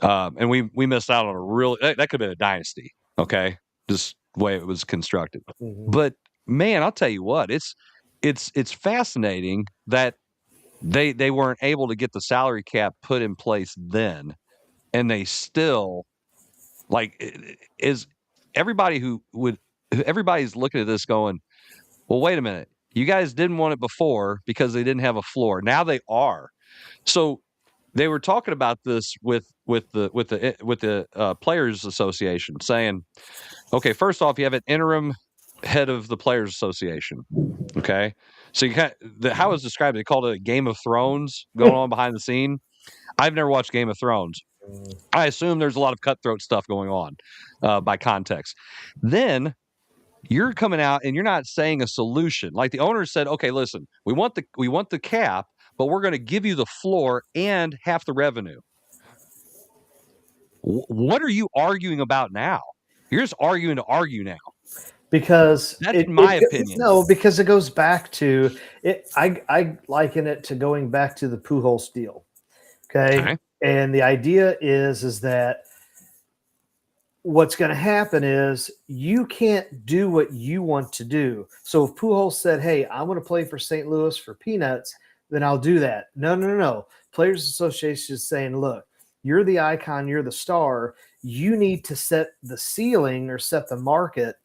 And we missed out on a real – that could have been a dynasty, okay, just the way it was constructed. But, man, I'll tell you what, it's fascinating that they weren't able to get the salary cap put in place then, and they still – like, is everybody everybody's looking at this going, well, wait a minute. You guys didn't want it before because they didn't have a floor. Now they are. So they were talking about this with the Players Association, saying, okay, first off, you have an interim head of the Players Association. Okay, so how it was described, they called it a Game of Thrones going on behind the scene. I've never watched Game of Thrones. I assume there's a lot of cutthroat stuff going on by context. Then you're coming out and you're not saying a solution. Like the owner said, okay, listen, we want the cap, but we're going to give you the floor and half the revenue. What are you arguing about now? You're just arguing to argue now. Because that's my opinion. No, because it goes back to it. I liken it to going back to the Pujols deal. Okay. And the idea is that what's going to happen is you can't do what you want to do. So if Pujols said, hey, I want to play for St. Louis for peanuts, then I'll do that. No. Players Association is saying, look, you're the icon, you're the star. You need to set the ceiling or set the market,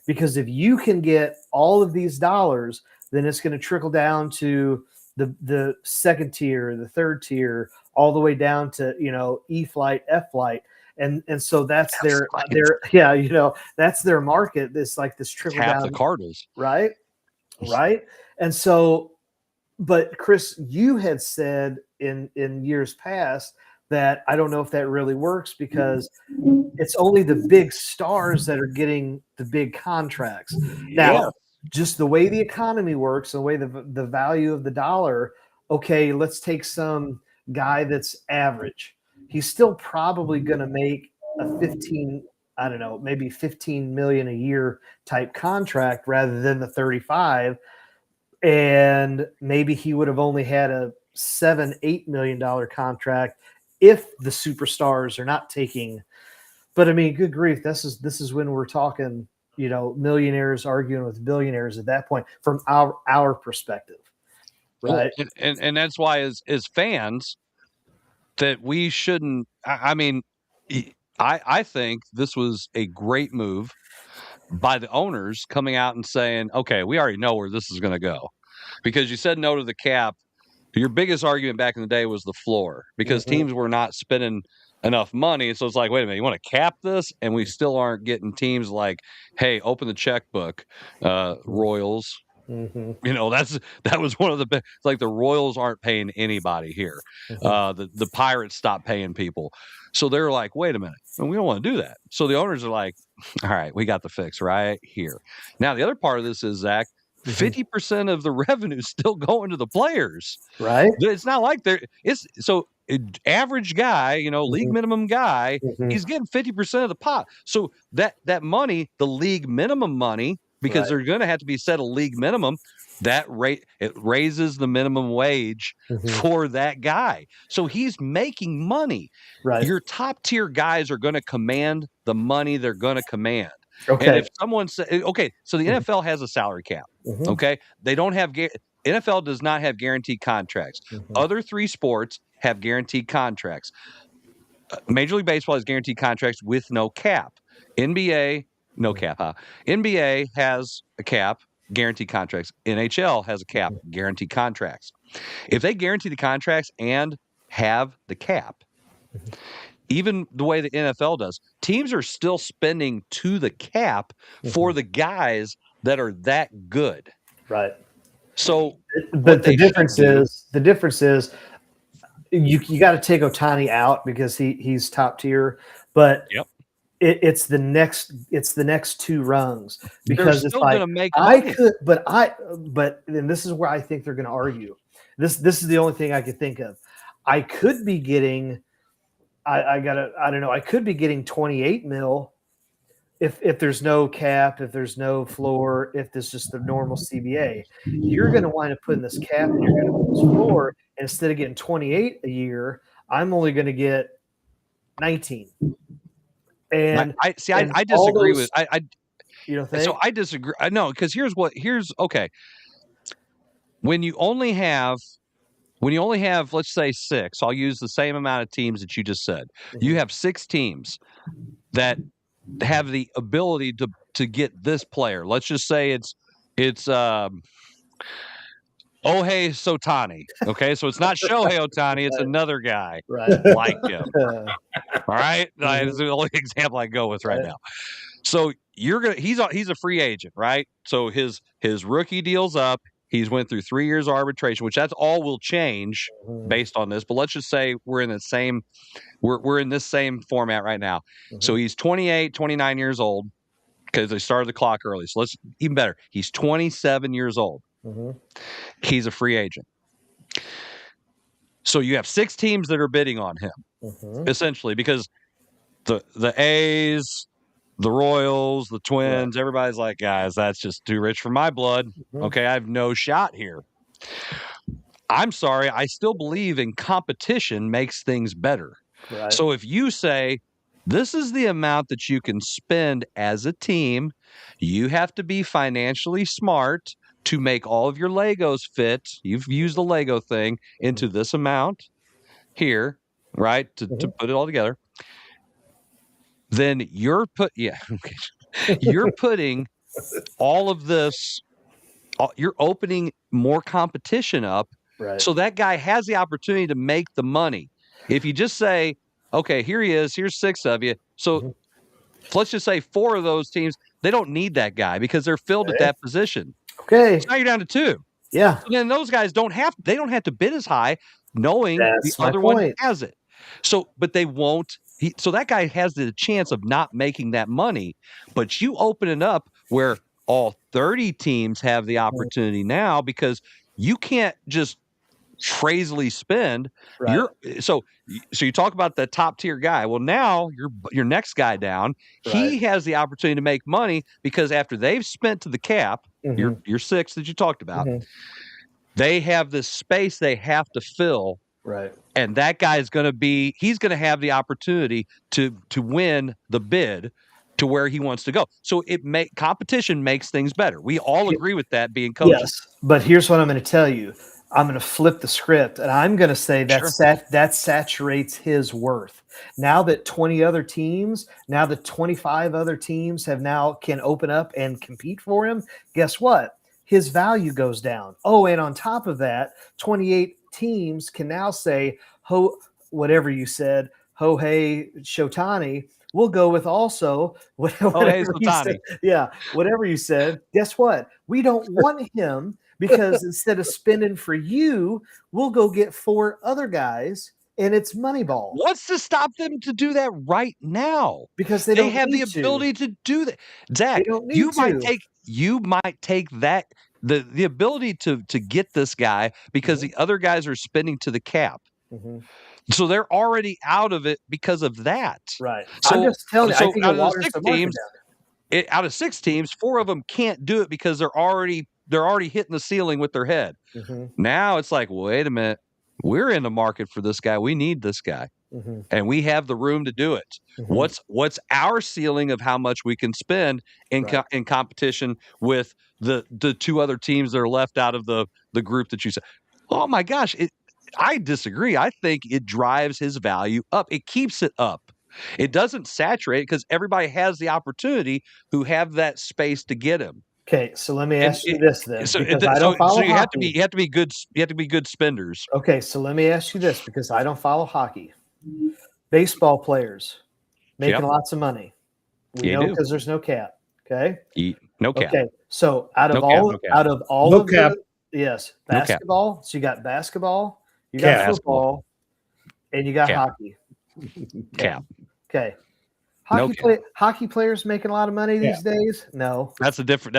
because if you can get all of these dollars, then it's going to trickle down to the second tier, the third tier, all the way down to, E flight, F flight. And so that's their that's their market. It's like this trickle down. Half the Cardinals. Right. And so, but Chris, you had said in years past that I don't know if that really works, because it's only the big stars that are getting the big contracts. Now, just the way the economy works, the way the value of the dollar, okay, let's take some guy that's average. He's still probably going to make a maybe 15 million a year type contract rather than the 35. And maybe he would have only had a $7-8 million contract if the superstars are not taking. But I mean, good grief, this is when we're talking, millionaires arguing with billionaires at that point from our perspective. Right. And that's why as fans that we shouldn't, I think this was a great move by the owners coming out and saying, okay, we already know where this is going to go, because you said no to the cap. Your biggest argument back in the day was the floor, because teams were not spending enough money. So it's like, wait a minute, you want to cap this? And we still aren't getting teams like, hey, open the checkbook, Royals. That was one of the best. It's like the Royals aren't paying anybody here. The Pirates stopped paying people. So they're like, wait a minute, and we don't want to do that. So the owners are like, all right, we got the fix right here. Now, the other part of this is, Zach, 50% of the revenue is still going to the players. Right. It's not like average guy, league minimum guy, he's getting 50% of the pot. So that money, the league minimum money, because they're going to have to be set a league minimum, that rate, it raises the minimum wage for that guy. So he's making money. Right. Your top tier guys are going to command the money they're going to command. Okay. And if someone says, okay, so the NFL has a salary cap. Okay. They don't have, NFL does not have guaranteed contracts. Other three sports have guaranteed contracts. Major League Baseball has guaranteed contracts with no cap. NBA, no cap, huh? NBA has a cap, guaranteed contracts. NHL has a cap, guaranteed contracts. If they guarantee the contracts and have the cap, even the way the NFL does, teams are still spending to the cap for the guys that are that good. Right. So, but the difference is you got to take Ohtani out because he's top tier, but it's the next two rungs, because it's like and this is where I think they're going to argue. This is the only thing I could think of. I could be getting, I could be getting 28 mil if there's no cap, if there's no floor, if there's just the normal CBA. You're going to wind up putting this cap and you're going to put this floor, and instead of getting 28 a year, I'm only going to get 19. And I disagree with you don't think? So I disagree. No, because here's okay. When you only have, let's say 6, I'll use the same amount of teams that you just said. You have 6 teams that have the ability to get this player. Let's just say it's Ohei Sotani. Okay, so it's not Shohei Ohtani, it's another guy like him. All right, that's the only example I go with right now. So he's a free agent, right? So his rookie deal's up. He's went through 3 years of arbitration, which that's all will change based on this. But let's just say we're in the same we're in this same format right now. So he's 28, 29 years old because they started the clock early. So let's even better. He's 27 years old. He's a free agent. So you have 6 teams that are bidding on him, essentially, because the A's, the Royals, the Twins, everybody's like, guys, that's just too rich for my blood. Okay, I have no shot here. I'm sorry, I still believe in competition makes things better. Right. So if you say, this is the amount that you can spend as a team, you have to be financially smart to make all of your Legos fit. You've used the Lego thing into this amount here, right? To put it all together. Then you're you're putting all of this, you're opening more competition up. Right. So that guy has the opportunity to make the money. If you just say, okay, here he is, here's 6 of you. So let's just say 4 of those teams, they don't need that guy because they're filled at that position. Okay. So now you're down to 2. Yeah. So then those guys don't have to bid as high, knowing That's the my other one point. has it. So, but they won't. So that guy has the chance of not making that money. But you open it up where all 30 teams have the opportunity now, because you can't just crazily spend. Right. So you talk about the top tier guy. Well, now your next guy down, he has the opportunity to make money because after they've spent to the cap, your 6 that you talked about, they have this space they have to fill. Right. And that guy is going to he's going to have the opportunity to win the bid to where he wants to go. So competition makes things better. We all agree with that, being coaches. Yes, but here's what I'm going to tell you. I'm going to flip the script, and I'm going to say that saturates his worth. Now that 20 other teams, now that 25 other teams can open up and compete for him, guess what? His value goes down. Oh, and on top of that, 28 teams can now say, whatever you said, Shohei Ohtani, we'll go with also whatever you said. Yeah, whatever you said. Guess what? We don't want him because instead of spending for you, we'll go get 4 other guys, and it's Moneyball. What's to stop them to do that right now? Because they have the ability to do that. Zach, you might take that the ability to get this guy because the other guys are spending to the cap. So they're already out of it because of that. Right. So, I'm just telling you, I think out of 6 teams, 4 of them can't do it because they're already hitting the ceiling with their head. Now it's like, wait a minute, we're in the market for this guy. We need this guy, and we have the room to do it. What's our ceiling of how much we can spend in competition with the 2 other teams that are left out of the group that you said? Oh my gosh, I disagree. I think it drives his value up. It keeps it up. It doesn't saturate because everybody has the opportunity who have that space to get him. Okay, so let me ask you this then. So you have to be good. You have to be good spenders. Okay, so let me ask you this because I don't follow hockey. Baseball players making lots of money. We know because there's no cap. Okay. No cap. Okay, so out of basketball. So you got basketball, you got football, and you got hockey. Cap. Okay. Hockey players making a lot of money these days? No. That's a different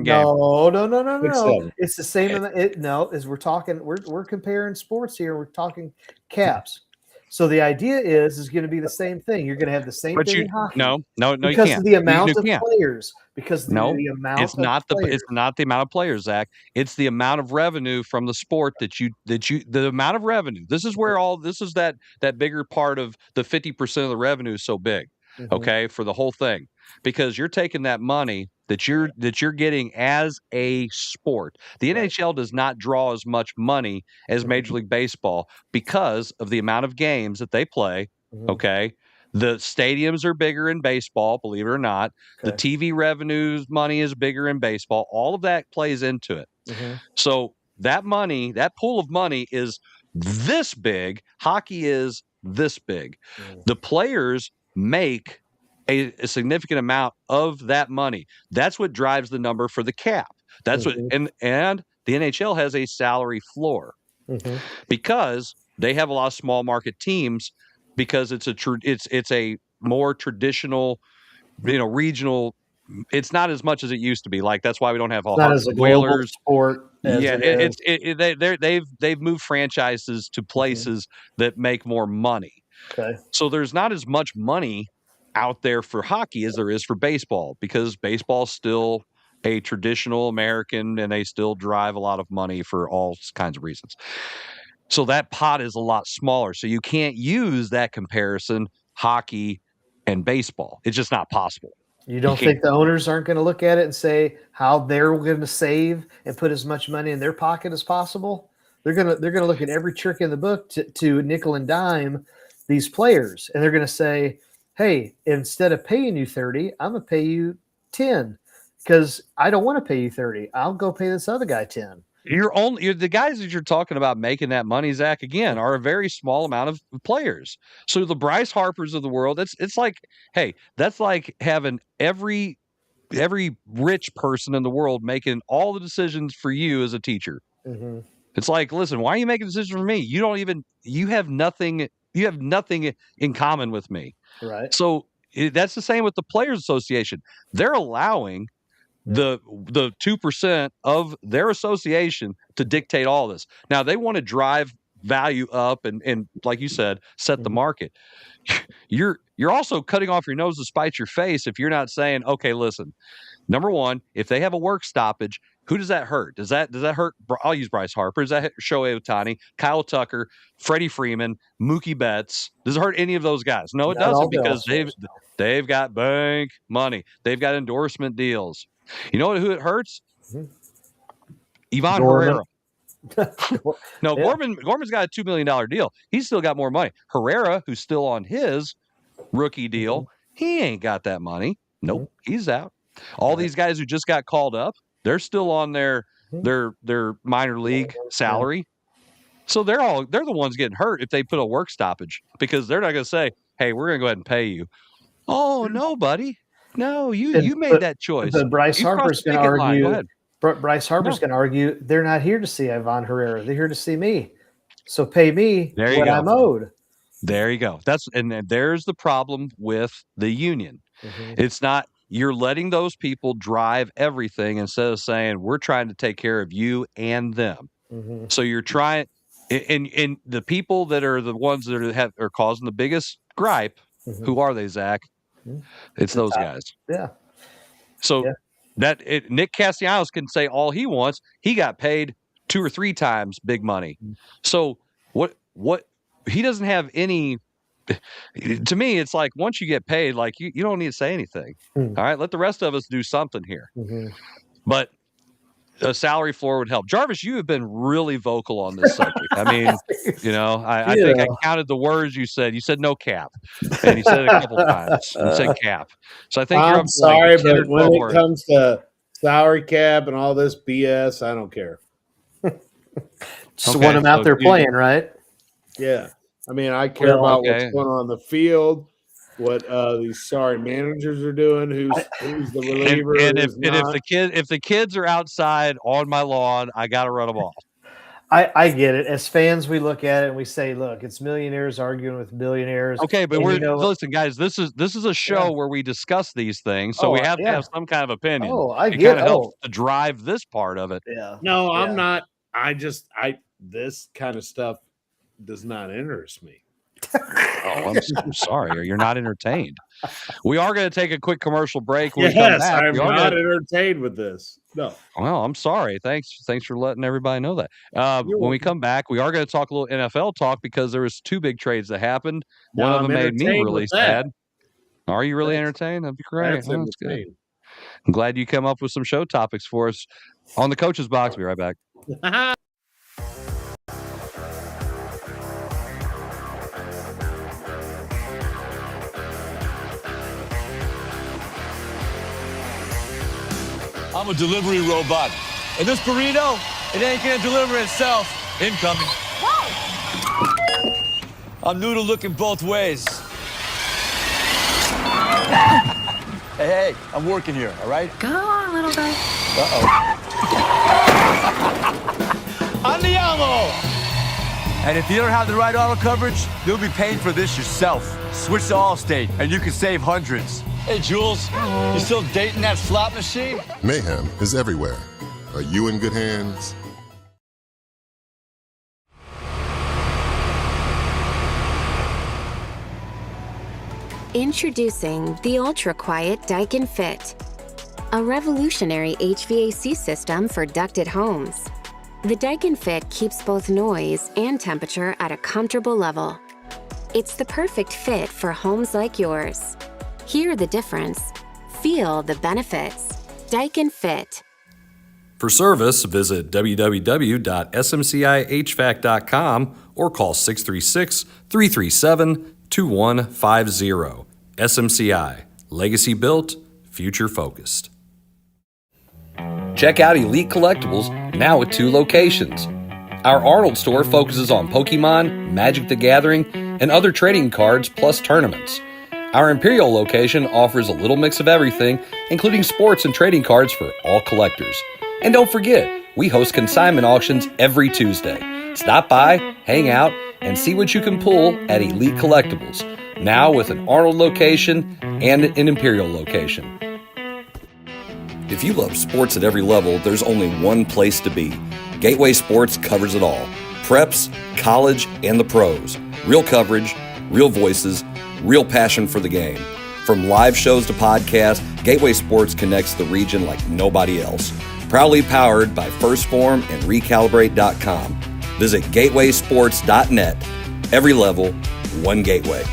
game. No. It's the same amount. As we're comparing sports here. We're talking caps. So the idea is going to be the same thing. You're going to have the same thing in hockey. No, because you can't. Of the amount of players. Because the amount it's not of players. It's not the amount of players, Zach. It's the amount of revenue from the sport the amount of revenue. This is where that bigger part of the 50% of the revenue is so big. Okay, for the whole thing, because you're taking that money that you're getting as a sport. The NHL does not draw as much money as Major League Baseball because of the amount of games that they play. Okay, the stadiums are bigger in baseball, believe it or not. The TV revenues money is bigger in baseball. All of that plays into it. So that money, that pool of money, is this big. Hockey is this big. The players make a significant amount of that money. That's what drives the number for the cap. That's what, and the NHL has a salary floor because they have a lot of small market teams because it's a more traditional, regional. It's not as much as it used to be. Like that's why we don't have all not as a global sport. They've moved franchises to places that make more money. Okay. So there's not as much money out there for hockey as there is for baseball because baseball's still a traditional American and they still drive a lot of money for all kinds of reasons. So that pot is a lot smaller. So you can't use that comparison, hockey and baseball. It's just not possible. You don't think the owners aren't going to look at it and say how they're going to save and put as much money in their pocket as possible? They're going to look at every trick in the book to nickel and dime these players, and they're going to say, "Hey, instead of paying you 30, I'm going to pay you 10 because I don't want to pay you 30. I'll go pay this other guy 10." The guys that you're talking about making that money, Zach, again, are a very small amount of players. So the Bryce Harpers of the world, it's like, hey, that's like having every rich person in the world making all the decisions for you as a teacher. It's like, listen, why are you making decisions for me? You have nothing in common with me. Right. So that's the same with the Players Association. They're allowing the 2% of their association to dictate all this. Now they want to drive value up and like you said, set the market. You're also cutting off your nose to spite your face if you're not saying, okay, listen, number one, if they have a work stoppage, who does that hurt? Does that hurt? I'll use Bryce Harper. Does that hurt Shohei Ohtani, Kyle Tucker, Freddie Freeman, Mookie Betts? Does it hurt any of those guys? No, it doesn't because they've got bank money. They've got endorsement deals. You know who it hurts? Ivan Herrera. No, Gorman's got a $2 million deal. He's still got more money. Herrera, who's still on his rookie deal, he ain't got that money. Nope, he's out. All these guys who just got called up, they're still on their minor league salary. So they're the ones getting hurt if they put a work stoppage because they're not going to say, "Hey, we're going to go ahead and pay you." Oh no, buddy. No, you made that choice. But Bryce Harper's going to argue. Bryce Harper's going to argue they're not here to see Ivan Herrera. They're here to see me. So pay me what I'm owed. There you go. There's the problem with the union. It's not you're letting those people drive everything instead of saying we're trying to take care of you and them. So you're trying, and the people that are the ones that are causing the biggest gripe. Who are they, Zach? It's those guys. Yeah. So Nick Castellanos can say all he wants. He got paid 2 or 3 times big money. So what he doesn't have any. To me, it's like once you get paid, like you don't need to say anything. All right, let the rest of us do something here. But a salary floor would help. Jarvis, you have been really vocal on this subject. I mean, I think I counted the words you said. You said no cap, and you said it a couple times. You said cap. So I think I'm sorry, but when it comes to salary cap and all this BS, I don't care. Just want them out there playing, right? Yeah. I mean, I care about what's going on the field, what these sorry managers are doing, who's the reliever, and if the kids are outside on my lawn, I got to run them off. I get it. As fans, we look at it and we say, "Look, it's millionaires arguing with billionaires." Okay, but listen, guys. This is a show where we discuss these things, so we have to have some kind of opinion. It kind of helps to drive this part of it. Yeah. No, I'm not. This kind of stuff does not interest me. I'm sorry. You're not entertained. We are going to take a quick commercial break. I'm not entertained with this. No. Well, I'm sorry. Thanks for letting everybody know that. When we come back, we are going to talk a little NFL talk because there was 2 big trades that happened. One of them made me really sad. Are you really entertained? That'd be great. That's good. I'm glad you came up with some show topics for us on the Coach's Box. Be right back. I'm a delivery robot. And this burrito, it ain't gonna deliver itself. Incoming. Whoa. I'm noodle looking both ways. Hey, I'm working here, all right? Go on, little guy. Uh-oh. And if you don't have the right auto coverage, you'll be paying for this yourself. Switch to Allstate, and you can save hundreds. Hey, Jules, you still dating that slot machine? Mayhem is everywhere. Are you in good hands? Introducing the ultra-quiet Daikin Fit, a revolutionary HVAC system for ducted homes. The Daikin Fit keeps both noise and temperature at a comfortable level. It's the perfect fit for homes like yours. Hear the difference. Feel the benefits. Daikin Fit. For service, visit www.smcihvac.com or call 636-337-2150. SMCI, legacy built, future focused. Check out Elite Collectibles, now with 2 locations. Our Arnold store focuses on Pokemon, Magic the Gathering, and other trading cards plus tournaments. Our Imperial location offers a little mix of everything, including sports and trading cards for all collectors. And don't forget, we host consignment auctions every Tuesday. Stop by, hang out, and see what you can pull at Elite Collectibles, now with an Arnold location and an Imperial location. If you love sports at every level, there's only one place to be. Gateway Sports covers it all. Preps, college, and the pros. Real coverage, real voices, real passion for the game. From live shows to podcasts, Gateway Sports connects the region like nobody else. Proudly powered by First Form and Recalibrate.com. Visit gatewaysports.net. Every level, one gateway.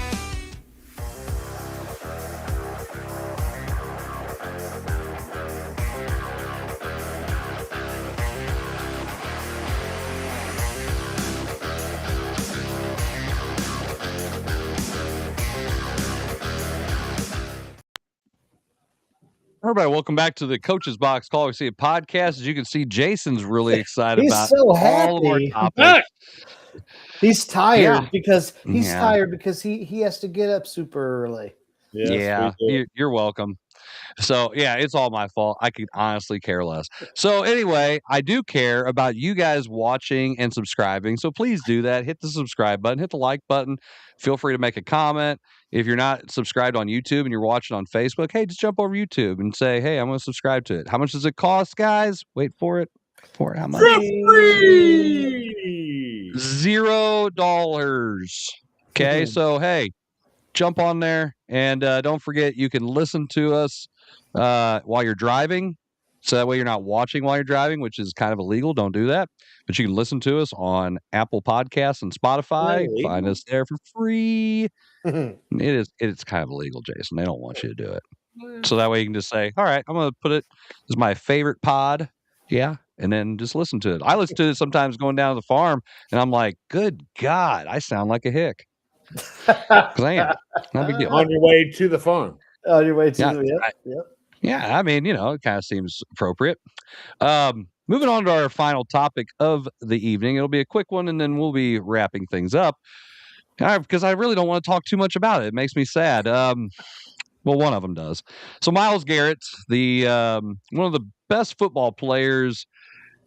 Everybody, welcome back to the Coach's Box Call We See a podcast. As you can see, Jason's really excited He's about so all of our happy. topics. He's tired Yeah. because he's Yeah. tired because he has to get up super early. Yes, Yeah, we do. you're welcome. So, yeah, it's all my fault. I could honestly care less. So, anyway, I do care about you guys watching and subscribing. So, please do that. Hit the subscribe button, hit the like button. Feel free to make a comment. If you're not subscribed on YouTube and you're watching on Facebook, hey, just jump over YouTube and say, hey, I'm going to subscribe to it. How much does it cost, guys? Wait for it. How much? Free! $0. Okay, so hey, jump on there and don't forget you can listen to us while you're driving. So that way you're not watching while you're driving, which is kind of illegal. Don't do that. But you can listen to us on Apple Podcasts and Spotify. Find us there for free. It's kind of illegal, Jason. They don't want you to do it. So that way you can just say, all right, I'm going to put it as my favorite pod. Yeah. And then just listen to it. I listen to it sometimes going down to the farm and I'm like, good God, I sound like a hick. Because I am. No big deal. On your way to the farm. On your way to Yeah, yep. Yeah, I mean, it kind of seems appropriate. Moving on to our final topic of the evening. It'll be a quick one, and then we'll be wrapping things up. Because I really don't want to talk too much about it. It makes me sad. Well, one of them does. So Myles Garrett, the one of the best football players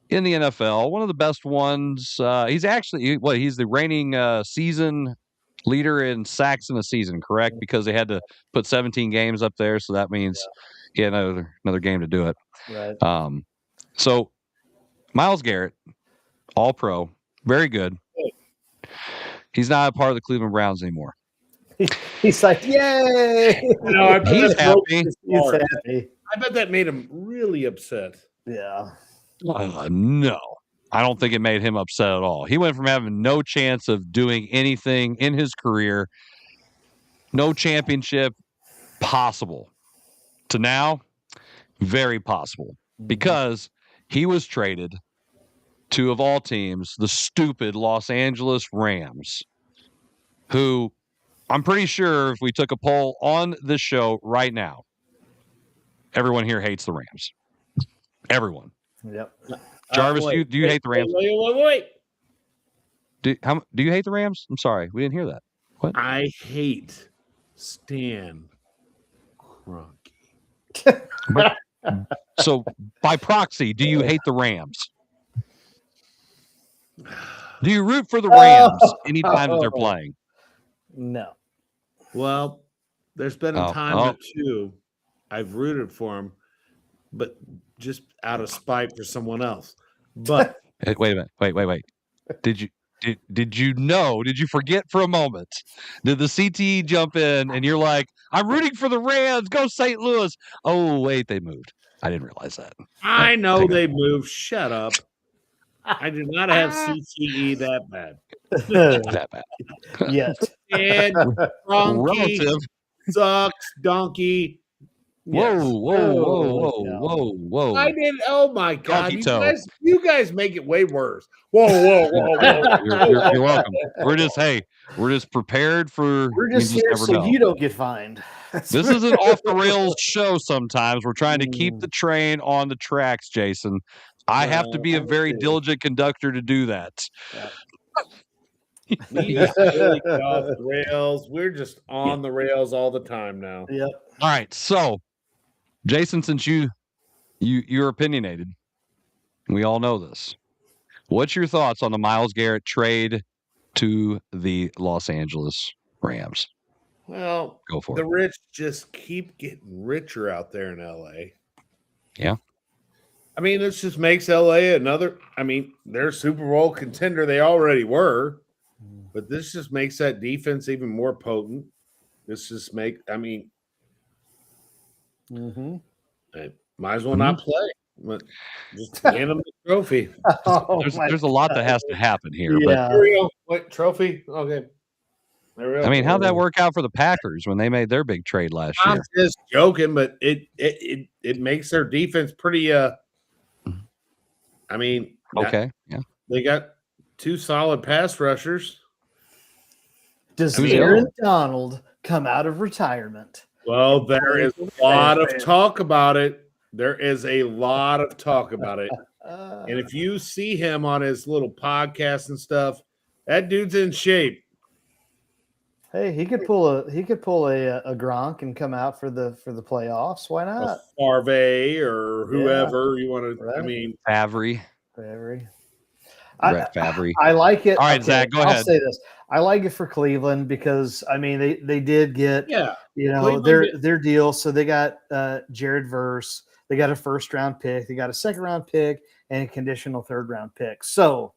in the NFL, one of the best ones. He's actually he's the reigning season leader in sacks in a season, correct? Because they had to put 17 games up there, so that means he had another game to do it. Right. So Myles Garrett, all pro, very good. He's not a part of the Cleveland Browns anymore. He's like, yay! No, I bet He's that broke happy. his He's heart. happy. I bet that made him really upset. Yeah. No, I don't think it made him upset at all. He went from having no chance of doing anything in his career, no championship possible, to now very possible, because he was traded to, of all teams, the stupid Los Angeles Rams, who I'm pretty sure if we took a poll on this show right now, everyone here hates the Rams. Everyone. Yep. Jarvis, Wait, do you hate the Rams? Wait. Do you hate the Rams? I'm sorry, we didn't hear that. What? I hate Stan Kroenke. So by proxy, do you hate the Rams? Do you root for the Rams anytime that they're playing? No. Well, there's been a time or two I've rooted for him, but just out of spite for someone else. But Wait a minute. Wait. Did you know? Did you forget for a moment? Did the CTE jump in and you're like, I'm rooting for the Rams, go St. Louis? Oh, wait, they moved. I didn't realize that. I know they moved. Shut up. I do not have CTE that bad. That bad. Yes. And donkey Relative. sucks, donkey. Yes. Whoa. I did. Oh my God! Donkey You guys make it way worse. Whoa. You're welcome. We're just prepared for. We're just here so you don't get fined. This is an off the rails show. Sometimes we're trying to keep the train on the tracks, Jason. I have to be a very diligent conductor to do that. We just really get off the rails. We're just on the rails all the time now. Yep. All right, so Jason, since you're opinionated, we all know this. What's your thoughts on the Myles Garrett trade to the Los Angeles Rams? Well, go for the it. rich just keep getting richer out there in LA. Yeah. I mean, this just makes LA another. I mean, they're a Super Bowl contender. They already were, but this just makes that defense even more potent. This just I mean, might as well not play. But just hand them the trophy. There's a lot that has to happen here. Yeah. Here we go. What trophy? Okay. I mean, how'd that work out for the Packers when they made their big trade last year? I'm just joking, but it makes their defense pretty. I mean, okay, yeah, they got two solid pass rushers. Does Aaron Donald come out of retirement? Well, there is a lot of talk about it. There is a lot of talk about it. And if you see him on his little podcast and stuff, that dude's in shape. Hey, he could pull a Gronk and come out for the playoffs. Why not? Favre or whoever you want to. Right. I mean, Favre. I like it. All right, Zach, go ahead. I'll say this. I like it for Cleveland because I mean they did get Cleveland their deal. So they got Jared Verse. They got a first-round pick. They got a second-round pick and a conditional third-round pick. So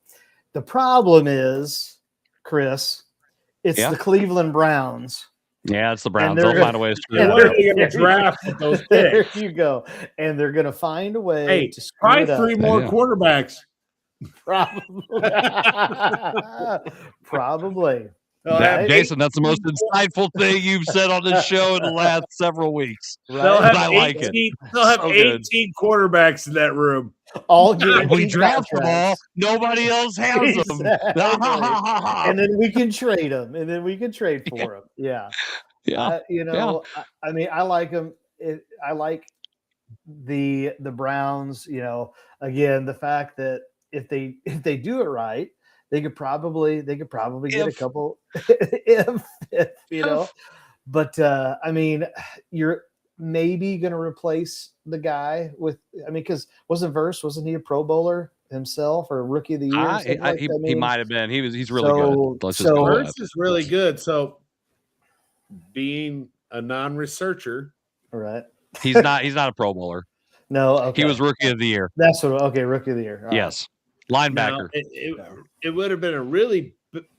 the problem is, Chris, it's the Cleveland Browns. Yeah, it's the Browns. They'll find a way to screw it up. They're going to draft with those picks. There you go. And they're going to find a way to screw try it up. 3 more quarterbacks. Probably. Jason, that's the most insightful thing you've said on this show in the last several weeks. Right? They'll have I like 18, it. They'll have 18 quarterbacks in that room. All we draft them all. Nobody else has them. And then we can trade them. And then we can trade for them. Yeah. Yeah. I mean, I like them. I like the Browns. Again, the fact that if they do it right, they could probably get a couple. But I mean, you're maybe going to replace the guy with. I mean, because wasn't he a Pro Bowler himself or Rookie of the Year? He might have been. He's really good. Verse is really good. So, being a non-researcher, right? He's not a Pro Bowler. No, okay. He was Rookie of the Year. That's what. Okay, Rookie of the Year. All yes. Linebacker. Now, it would have been a really,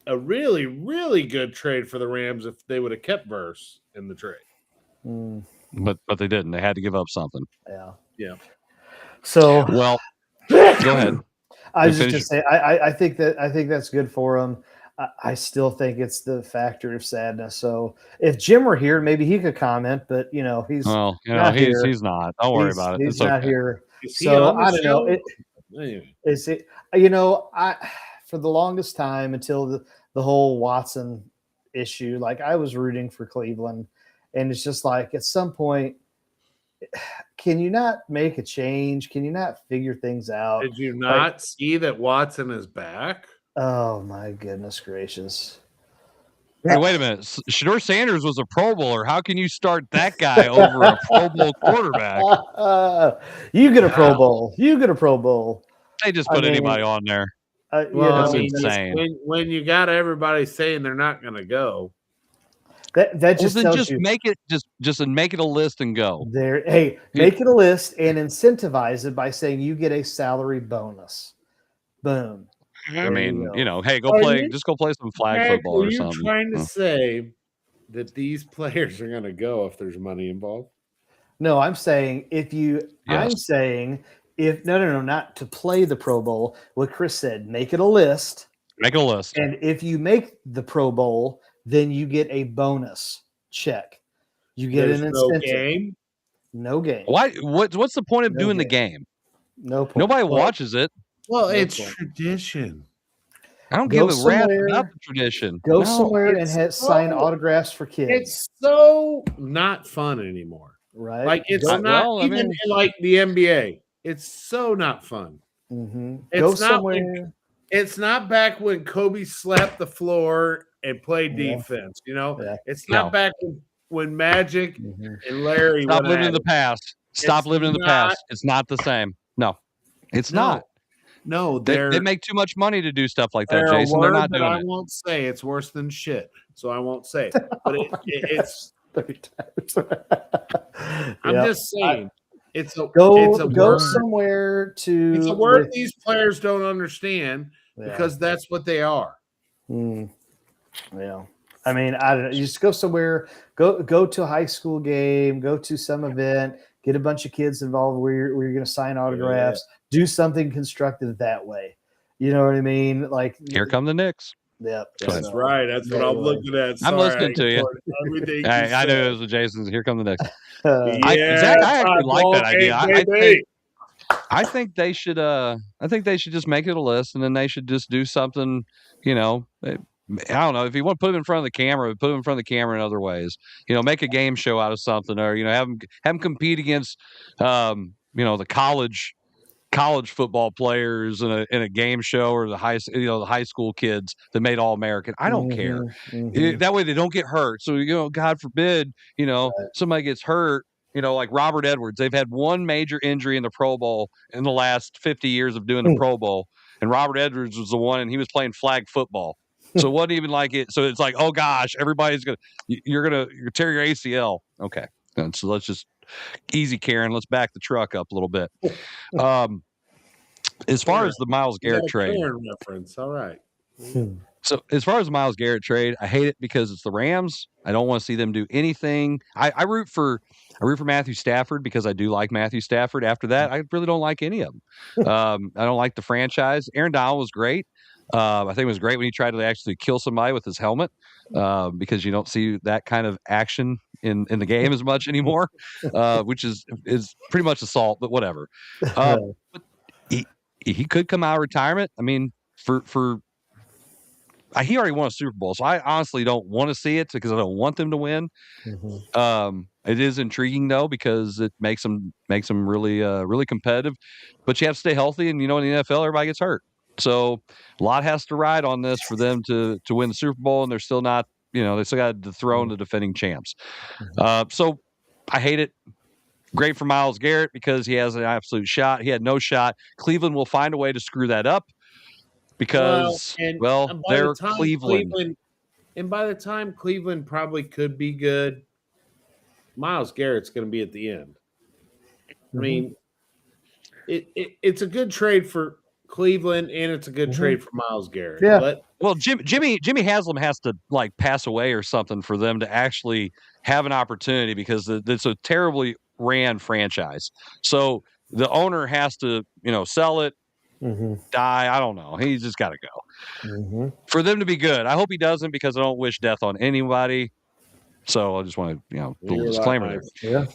really good trade for the Rams if they would have kept Verse in the trade. But they didn't. They had to give up something. Yeah. So go ahead. I was just going to say I think that's good for them. I still think it's the factor of sadness. So if Jim were here, maybe he could comment. But he's he's not. Don't worry about it. He's not here. So I don't know. Is it? For the longest time until the whole Watson issue, like I was rooting for Cleveland, and it's just like at some point, can you not make a change? Can you not figure things out? Did you not see that Watson is back? Oh my goodness gracious! Hey, wait a minute. Shedeur Sanders was a Pro Bowler. How can you start that guy over a Pro Bowl quarterback? You get a Pro Bowl. You get a Pro Bowl. They just put anybody on there. That's insane. When you got everybody saying they're not going to go, that just tells just you make it just make it a list and go. there. Hey, make it a list and incentivize it by saying you get a salary bonus. Boom. I mean, hey, just go play some flag Mac, football or are you something. trying to say that these players are going to go if there's money involved? No, I'm saying not to play the Pro Bowl. What Chris said, make it a list. Make a list. And if you make the Pro Bowl, then you get a bonus check. You get an incentive. No game. Why? What's the point of doing the game? No point. Nobody watches it. Well, it's tradition. I don't give a rap about the tradition. Go somewhere and sign autographs for kids. It's so not fun anymore. Right? Like it's not even like the NBA. It's so not fun. Mm-hmm. It's not back when Kobe slapped the floor and played defense. It's not back when Magic and Larry. Stop living in the past. Stop living in the past. It's not the same. No, it's not. No, they make too much money to do stuff like that, Jason. They're not doing it. I won't say it's worse than shit, so I won't say it. But it's 30 times. I'm just saying. Go somewhere to. It's a word these players don't understand because that's what they are. Yeah. I mean, I don't know. You just go somewhere, go to a high school game, go to some event, get a bunch of kids involved where you're going to sign autographs, do something constructive that way. You know what I mean? Like here come the Knicks. Yeah, that's right. That's what I'm looking at. I'm listening to you. I knew it was with Jason's. Here come the Knicks. I actually like that idea. I think they should. I think they should just make it a list, and then they should just do something. I don't know. If you want to put them in front of the camera, put them in front of the camera in other ways. Make a game show out of something, or have them compete against, the college football players in a game show, or the high school kids that made All-American. I don't care. That way they don't get hurt. So God forbid, somebody gets hurt. Like Robert Edwards, they've had one major injury in the Pro Bowl in the last 50 years of doing the Pro Bowl, and Robert Edwards was the one, and he was playing flag football. So it wasn't even like it. So it's like, oh gosh, you're gonna tear your ACL. Okay, and so let's just easy, Karen. Let's back the truck up a little bit. As far as the Myles Garrett trade, reference, all right. So as far as the Myles Garrett trade, I hate it because it's the Rams. I don't want to see them do anything. I root for Matthew Stafford because I do like Matthew Stafford. After that, I really don't like any of them. I don't like the franchise. Aaron Donald was great. I think it was great when he tried to actually kill somebody with his helmet, because you don't see that kind of action in the game as much anymore, which is pretty much assault, but whatever. But he could come out of retirement. I mean, he already won a Super Bowl, so I honestly don't want to see it because I don't want them to win. It is intriguing though because it makes them really really competitive. But you have to stay healthy, and in the NFL, everybody gets hurt. So a lot has to ride on this for them to win the Super Bowl, and they're still not. They still got to dethrone the defending champs. So I hate it. Great for Myles Garrett because he has an absolute shot. He had no shot. Cleveland will find a way to screw that up because they're Cleveland. And by the time Cleveland probably could be good, Myles Garrett's going to be at the end. I mean, it's a good trade for Cleveland, and it's a good trade for Myles Garrett. Yeah. Well, Jimmy Haslam has to pass away or something for them to actually have an opportunity because it's a terribly ran franchise. So the owner has to, sell it, die. I don't know. He's just got to go for them to be good. I hope he doesn't because I don't wish death on anybody. So I just want to, little disclaimer there. Yeah.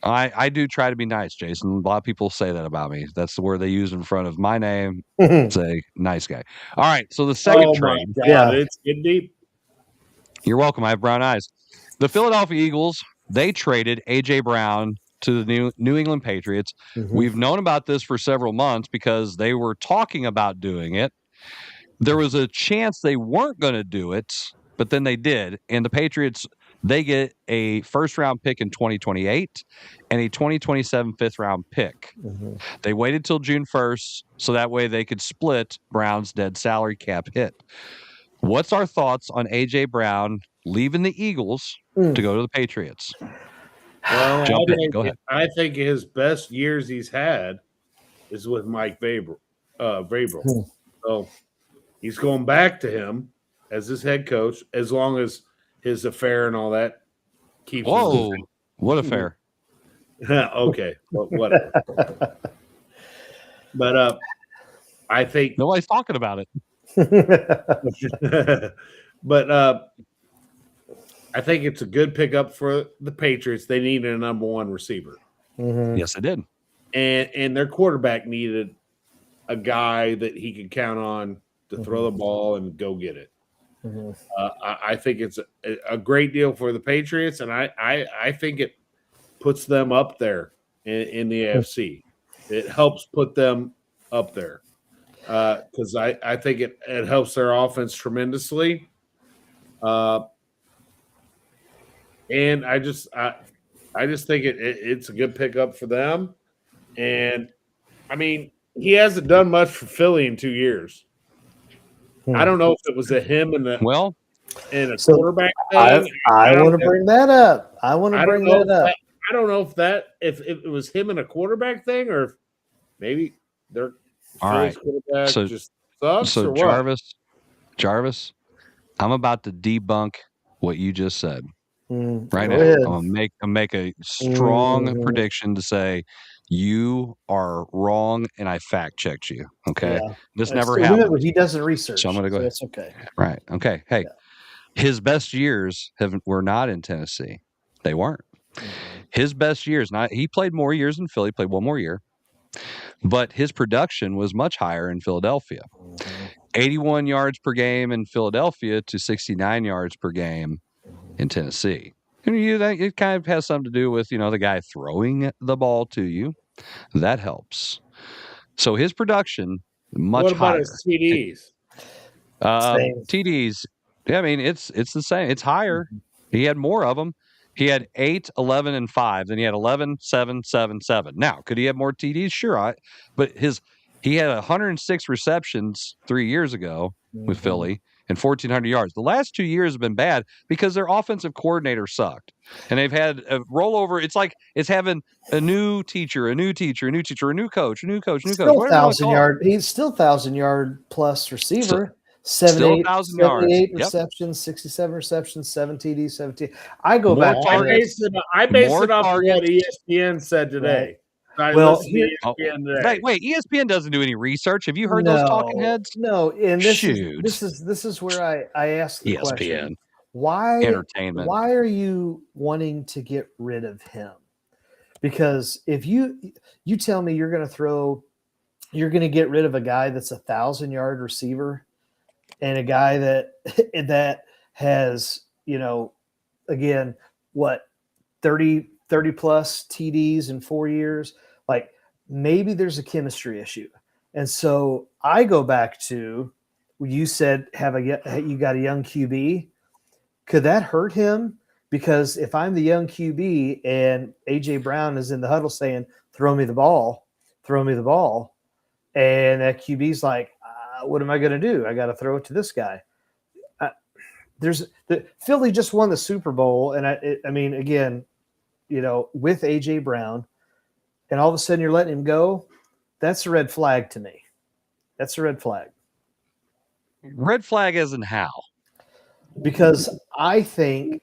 I do try to be nice, Jason. A lot of people say that about me. That's the word they use in front of my name. Say nice guy. All right. So the second trade. It's good deep. You're welcome. I have brown eyes. The Philadelphia Eagles, they traded A.J. Brown to the New England Patriots. We've known about this for several months because they were talking about doing it. There was a chance they weren't going to do it, but then they did. And the Patriots they get a first-round pick in 2028 and a 2027 fifth-round pick. They waited till June 1st so that way they could split Brown's dead salary cap hit. What's our thoughts on A.J. Brown leaving the Eagles to go to the Patriots? Well, Jump in. Go ahead. I think his best years he's had is with Mike Vrabel. So he's going back to him as his head coach as long as his affair and all that keeps. Whoa, what affair? Okay, well, whatever. But I think nobody's talking about it. But I think it's a good pickup for the Patriots. They needed a number one receiver. Yes, they did. And their quarterback needed a guy that he could count on to throw the ball and go get it. I think it's a great deal for the Patriots, and I think it puts them up there in the AFC. It helps put them up there because I think it helps their offense tremendously. And I just think it's a good pickup for them. And I mean, he hasn't done much for Philly in 2 years. I don't know if it was him and a quarterback thing. I want to bring that up. I want to bring that up. I don't know if it was him and a quarterback thing, or if maybe their Philly's quarterback just sucks. So or what? Jarvis, I'm about to debunk what you just said. Right now, ahead. I'm gonna make a strong prediction to say you are wrong, and I fact checked you. Okay, this never happened. Remember, he doesn't research, so I'm gonna go ahead. That's okay. Right. Okay. Hey, his best years were not in Tennessee. They weren't. His best years. He played more years in Philly. Played one more year, but his production was much higher in Philadelphia. 81 yards per game in Philadelphia to 69 yards per game in Tennessee. And it kind of has something to do with, the guy throwing the ball to you. That helps. So his production, much higher. What about his TDs? TDs, I mean, it's the same. It's higher. He had more of them. He had 8, 11, and 5. Then he had 11, 7, 7, 7. Now, could he have more TDs? Sure. But he had 106 receptions 3 years ago with Philly and 1,400 yards. The last 2 years have been bad because their offensive coordinator sucked. And they've had a rollover. It's like it's having a new teacher, a new coach. Still 1,000-yard. He's still 1,000-yard plus receiver. 78 receptions, 67 receptions, 7 TDs, 17. I go back. I base it off of what ESPN said today. Right. Wait, ESPN doesn't do any research. Have you heard those talking heads? No, and this is where I ask the question. Why entertainment? Why are you wanting to get rid of him? Because if you tell me you're going to get rid of a guy that's 1,000-yard receiver and a guy that has, again, what, 30 plus TDs in 4 years, like maybe there's a chemistry issue. And so I go back to, you said, you got a young QB. Could that hurt him? Because if I'm the young QB and A.J. Brown is in the huddle saying, throw me the ball, and that QB's like, what am I going to do? I got to throw it to this guy. Philly just won the Super Bowl. And I mean, again, with A.J. Brown, and all of a sudden you're letting him go, that's a red flag to me. That's a red flag. Red flag as in how? Because I think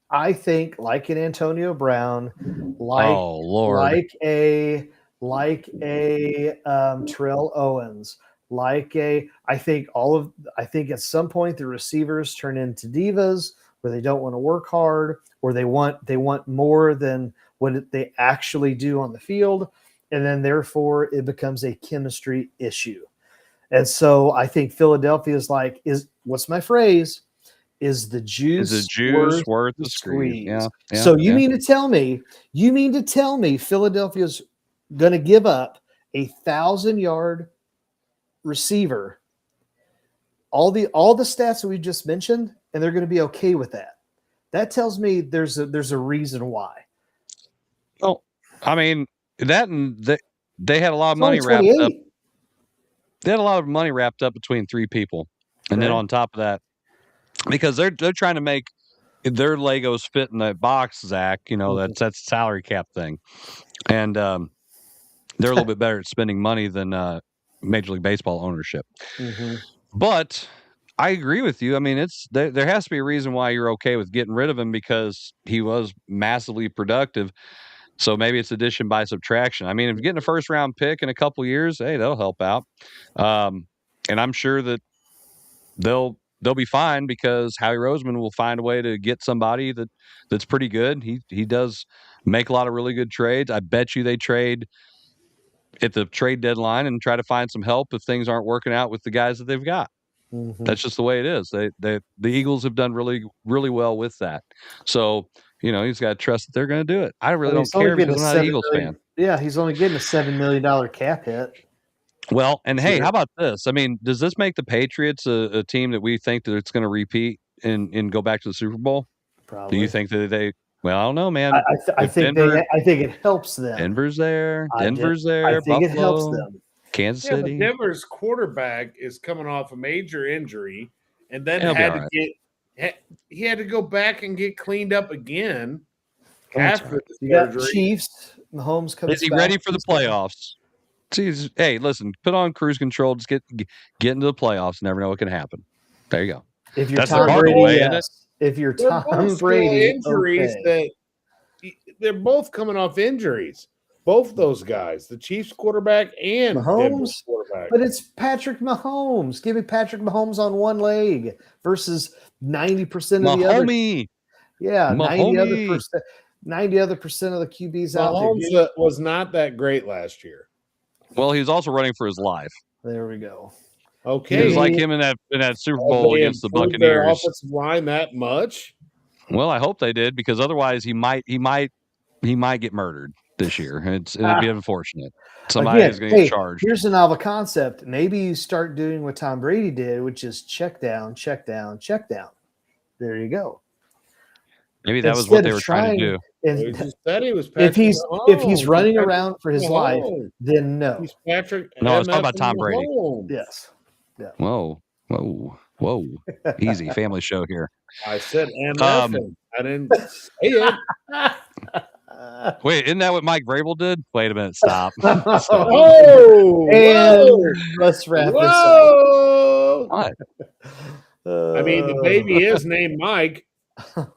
like an Antonio Brown, like a Terrell Owens, I think at some point the receivers turn into divas where they don't want to work hard, or they want more than what they actually do on the field, and then therefore it becomes a chemistry issue. And so I think Philadelphia is what's my phrase? Is the juice worth the squeeze? Yeah. So you mean to tell me Philadelphia's going to give up 1,000-yard receiver, all the stats that we just mentioned, and they're going to be okay with that? That tells me there's a reason why. Oh, I mean that, and they had a lot of It's money only wrapped up. 28. They had a lot of money wrapped up between three people, and then Okay. on top of that, because they're trying to make their Legos fit in that box, Zach. You know, that's a salary cap thing, and they're a little bit better at spending money than Major League Baseball ownership. Mm-hmm. But I agree with you. I mean, there has to be a reason why you're okay with getting rid of him, because he was massively productive. So maybe it's addition by subtraction. I mean, if you're getting a first round pick in a couple years, hey, that'll help out. And I'm sure that they'll be fine, because Howie Roseman will find a way to get somebody that's pretty good. He does make a lot of really good trades. I bet you they trade at the trade deadline and try to find some help if things aren't working out with the guys that they've got. Mm-hmm. That's just the way it is. The Eagles have done really, really well with that. So, he's got to trust that they're going to do it. I really don't care, because I'm not an Eagles fan. Yeah, he's only getting a $7 million cap hit. Well, and hey, how about this? I mean, does this make the Patriots a team that we think that it's going to repeat and go back to the Super Bowl? Probably. Do you think that they? Well, I don't know, man. I think it helps them. Denver's there. I think Buffalo, it helps them. Kansas Yeah, City. but Denver's quarterback is coming off a major injury, and then he had to go back and get cleaned up again after the You got surgery. Chiefs. Mahomes comes. Is he back. ready for the playoffs? Jeez, hey, listen, put on cruise control. Just get into the playoffs. Never know what can happen. There you go. If you're That's Tom their Brady, way, isn't it? yes. If you're They're Tom both Brady, injuries okay. that they're both coming off injuries. Both those guys, the Chiefs quarterback and Denver's Mahomes, quarterback. but it's Patrick Mahomes. Give me Patrick Mahomes on one leg versus 90% of the other. Yeah, 90 other percent of the QBs out there. Mahomes was not that great last year. Well, he was also running for his life. There we go. Okay, It was like him in that Super Have Bowl they against the improved their Buccaneers. offensive line that much? Well, I hope they did, because otherwise he might get murdered this year. It'd be unfortunate. Somebody is going to get charged. Here's a novel concept. Maybe you start doing what Tom Brady did, which is check down, check down, check down. There you go. Maybe that was what they were trying to do. He just said he was If he's Mahomes. running around for his life, Mahomes. then no. He's Patrick. No, I was talking MF about Tom Brady. Mahomes. Yes. Yeah. Whoa. Easy family show here. I said MF. I didn't say it. Wait, isn't that what Mike Vrabel did? Wait a minute, stop. Oh, And let's wrap this up. What? I mean, the baby is named Mike.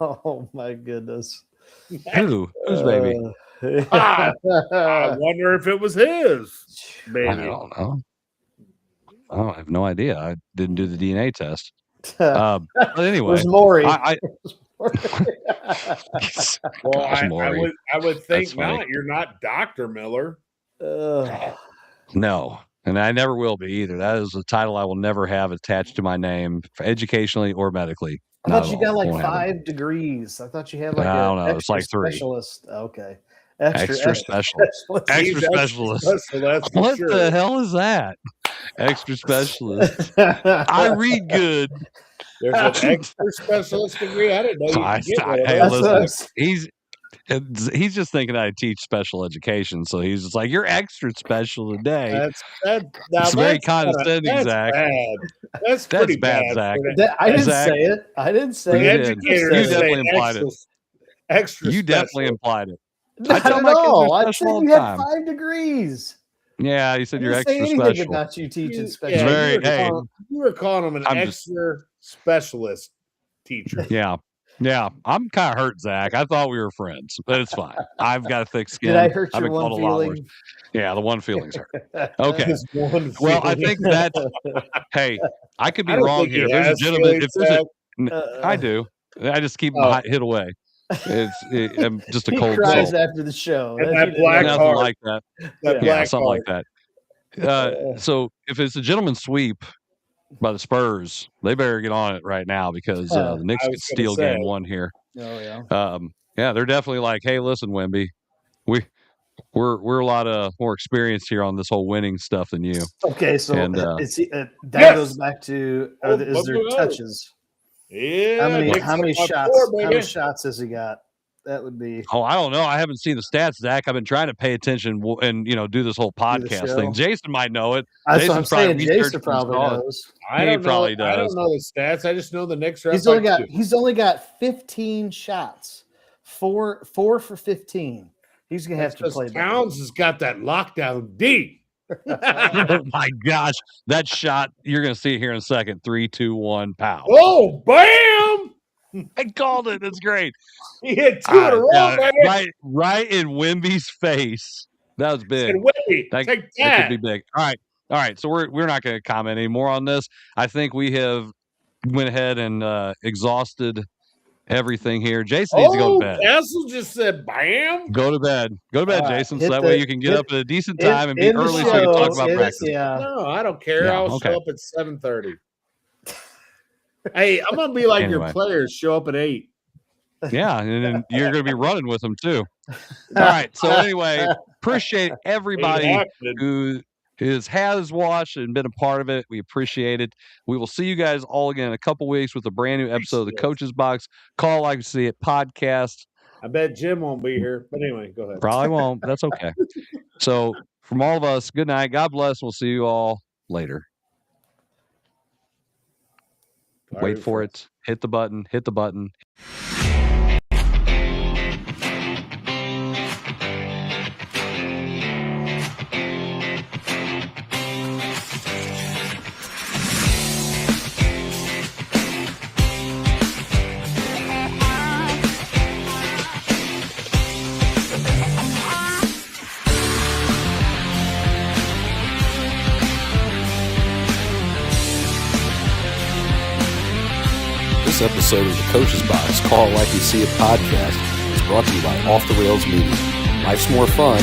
Oh my goodness. Who's baby? I wonder if it was his baby. I don't know. I have no idea. I didn't do the DNA test. But But anyway, Maury. Well, Maury. I would think That's funny. not. You're not Dr. Miller. No, and I never will be either. That is a title I will never have attached to my name, educationally or medically. I Not thought you at all. got like Won't happen. 5 degrees. I thought you had like I don't know. an It's like 3. specialist. Okay. Extra specialist. Extra He's specialist. special, that's for What sure. the hell is that? Extra specialist. I read good. There's an extra specialist degree. I didn't know you could get one of Hey, those. listen, he's just thinking I teach special education, so he's just like, "You're extra special today." Now It's very that's condescending, that's Zach. Bad. That's pretty bad, bad, Zach. I didn't Zach, say it. I didn't The say you it. did. educator You say definitely implied it. Extra You definitely special. implied it. Not tell at my kids they're all. I special said all you the had time. 5 degrees. Yeah, you I said you're didn't say extra anything special. about you teaching You- special. yeah, very- you were hey. you were calling him an I'm just- extra specialist teacher. Yeah. I'm kind of hurt, Zach. I thought we were friends, but it's fine. I've got a thick skin. Did I hurt I've your been one called a lot worse. feeling? Yeah, the one feeling's hurt. Okay. This one Well, I feeling. think that's. Hey, I could be I don't wrong think he here. There's a has gentleman. feelings, If there's Zach. I do. I just keep Oh. them hit away. I'm just a He cold cries soul. after the show. And That's that you did. black Nothing heart. like that. That Yeah. Yeah, black something heart. like that. So if it's a gentleman's sweep by the Spurs, they better get on it right now, because the Knicks I could was gonna steal say. game 1 here. Oh yeah. Yeah, they're definitely like, hey, listen, Wemby, we're a lot more experienced here on this whole winning stuff than you. Okay, so And, that Yes! goes back to Oh, is there whoa. touches? Yeah. How many shots has he got? That would be. Oh, I don't know. I haven't seen the stats, Zach. I've been trying to pay attention and do this whole podcast thing. Jason might know it. That's what I'm saying. Jason probably knows. I don't know the stats. I just know the Knicks are He's only got 15 shots. Four for 15. He's gonna have to play. Towns has got that lockdown deep. Oh my gosh, that shot! You're gonna see it here in a second. 3, 2, 1, pow! Oh, bam! I called it. That's great. He hit 2 in a row, man. Right in Wemby's face. That was big. Wemby, that could be big. All right. So we're not going to comment anymore on this. I think we have went ahead and exhausted everything here. Jason needs to go to bed. Castle just said, "Bam." Go to bed, Jason. So that way you can get up at a decent time and be early, so you can talk about practice. No, I don't care. I'll show up at 7:30. Hey, I'm gonna be like your players. Show up at 8. Yeah, and then you're going to be running with them too. All right. So anyway, appreciate everybody who has watched and been a part of it. We appreciate it. We will see you guys all again in a couple weeks with a brand new episode of the Coach's Box. Call Like You See It podcast. I bet Jim won't be here, but anyway, go ahead. Probably won't. That's okay. So from all of us, good night. God bless. We'll see you all later. Wait for it. Hit the button. Hit the button. This episode of the Coach's Box Call Like You See It podcast is brought to you by Off the Rails Media. Life's more fun